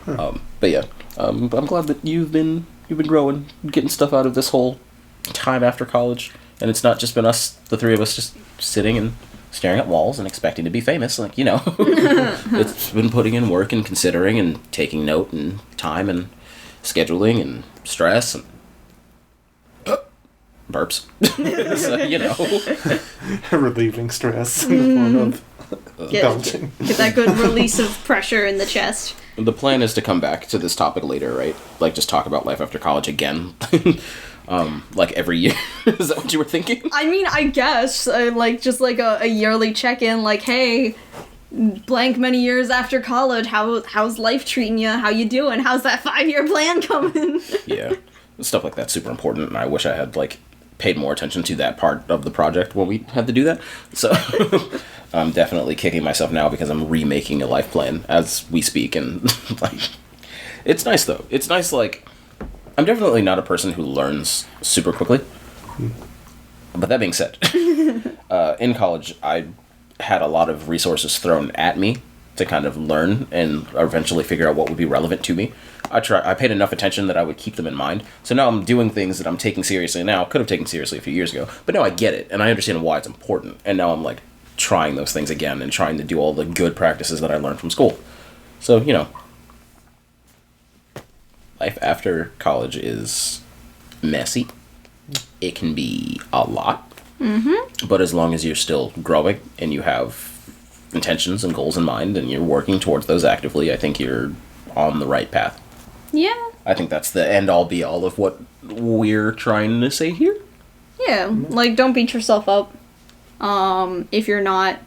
But yeah, I'm glad that you've been growing, getting stuff out of this whole time after college, and it's not just been us, the three of us, just sitting and staring at walls and expecting to be famous. Like, you know, it's been putting in work and considering and taking note and time and scheduling and stress and burps. So, you know, relieving stress in the form of belching. Get that good release of pressure in the chest. The plan is to come back to this topic later, right? Like, just talk about life after college again. Like, every year. Is that what you were thinking? I mean, I guess, like, just like a yearly check-in, like, hey, blank many years after college, how's life treating you? How you doing? How's that 5-year plan coming? Yeah. Stuff like that's super important, and I wish I had, like, paid more attention to that part of the project when we had to do that. So I'm definitely kicking myself now because I'm remaking a life plan as we speak, and like It's nice though. It's nice. Like, I'm definitely not a person who learns super quickly. But that being said, in college, I had a lot of resources thrown at me to kind of learn and eventually figure out what would be relevant to me. I paid enough attention that I would keep them in mind. So now I'm doing things that I'm taking seriously now. Could have taken seriously a few years ago, but now I get it and I understand why it's important. And now I'm like trying those things again and trying to do all the good practices that I learned from school. So, you know, life after college is messy. It can be a lot. Mm-hmm. But as long as you're still growing and you have intentions and goals in mind and you're working towards those actively, I think you're on the right path. Yeah. I think that's the end all be all of what we're trying to say here. Yeah, like, don't beat yourself up. If you're not,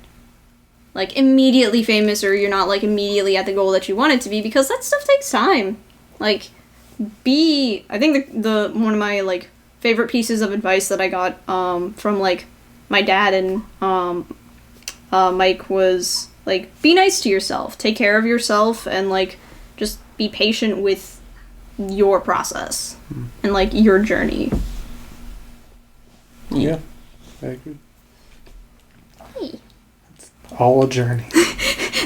like, immediately famous or you're not, like, immediately at the goal that you want it to be, because that stuff takes time. Like, I think the one of my, like, favorite pieces of advice that I got, from, like, my dad and, Mike was, like, be nice to yourself. Take care of yourself and, like, just be patient with your process and, like, your journey. Yeah, I agree. Hey. It's all a journey.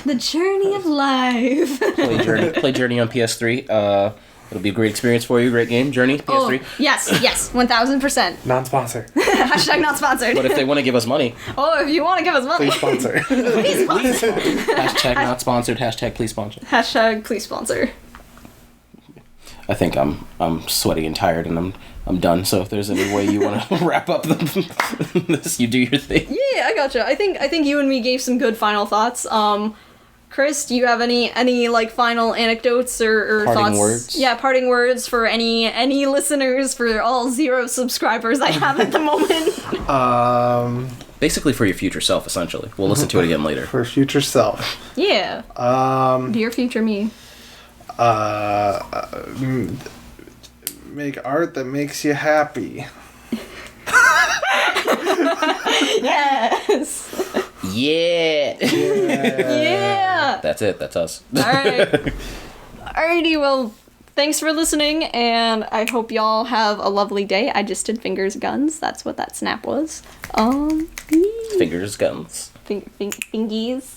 The journey of life. Play Journey on PS3. It'll be a great experience for you. Great game, Journey, PS3. Oh, yes, 1000%. Non-sponsor. Hashtag not sponsored. But if they want to give us money, Oh, if you want to give us money. Please sponsor. Please sponsor. hashtag not sponsored, hashtag please sponsor. Hashtag please sponsor. I think I'm sweaty and tired and I'm done. So if there's any way you want to wrap up this, you do your thing. Yeah, I gotcha. I think you and me gave some good final thoughts. Chris, do you have any like final anecdotes or Parting thoughts? words? Yeah, parting words for any listeners, for all 0 subscribers I have at the moment. Basically for your future self, essentially. We'll listen to it again later. For future self. Yeah. Dear future me. Make art that makes you happy. Yes. Yeah. Yeah. That's it. That's us. Alright. Alrighty, well, thanks for listening, and I hope y'all have a lovely day. I just did fingers guns. That's what that snap was. Fingers, guns. Fingies.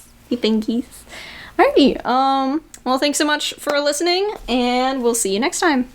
Alrighty. Well, thanks so much for listening, and we'll see you next time.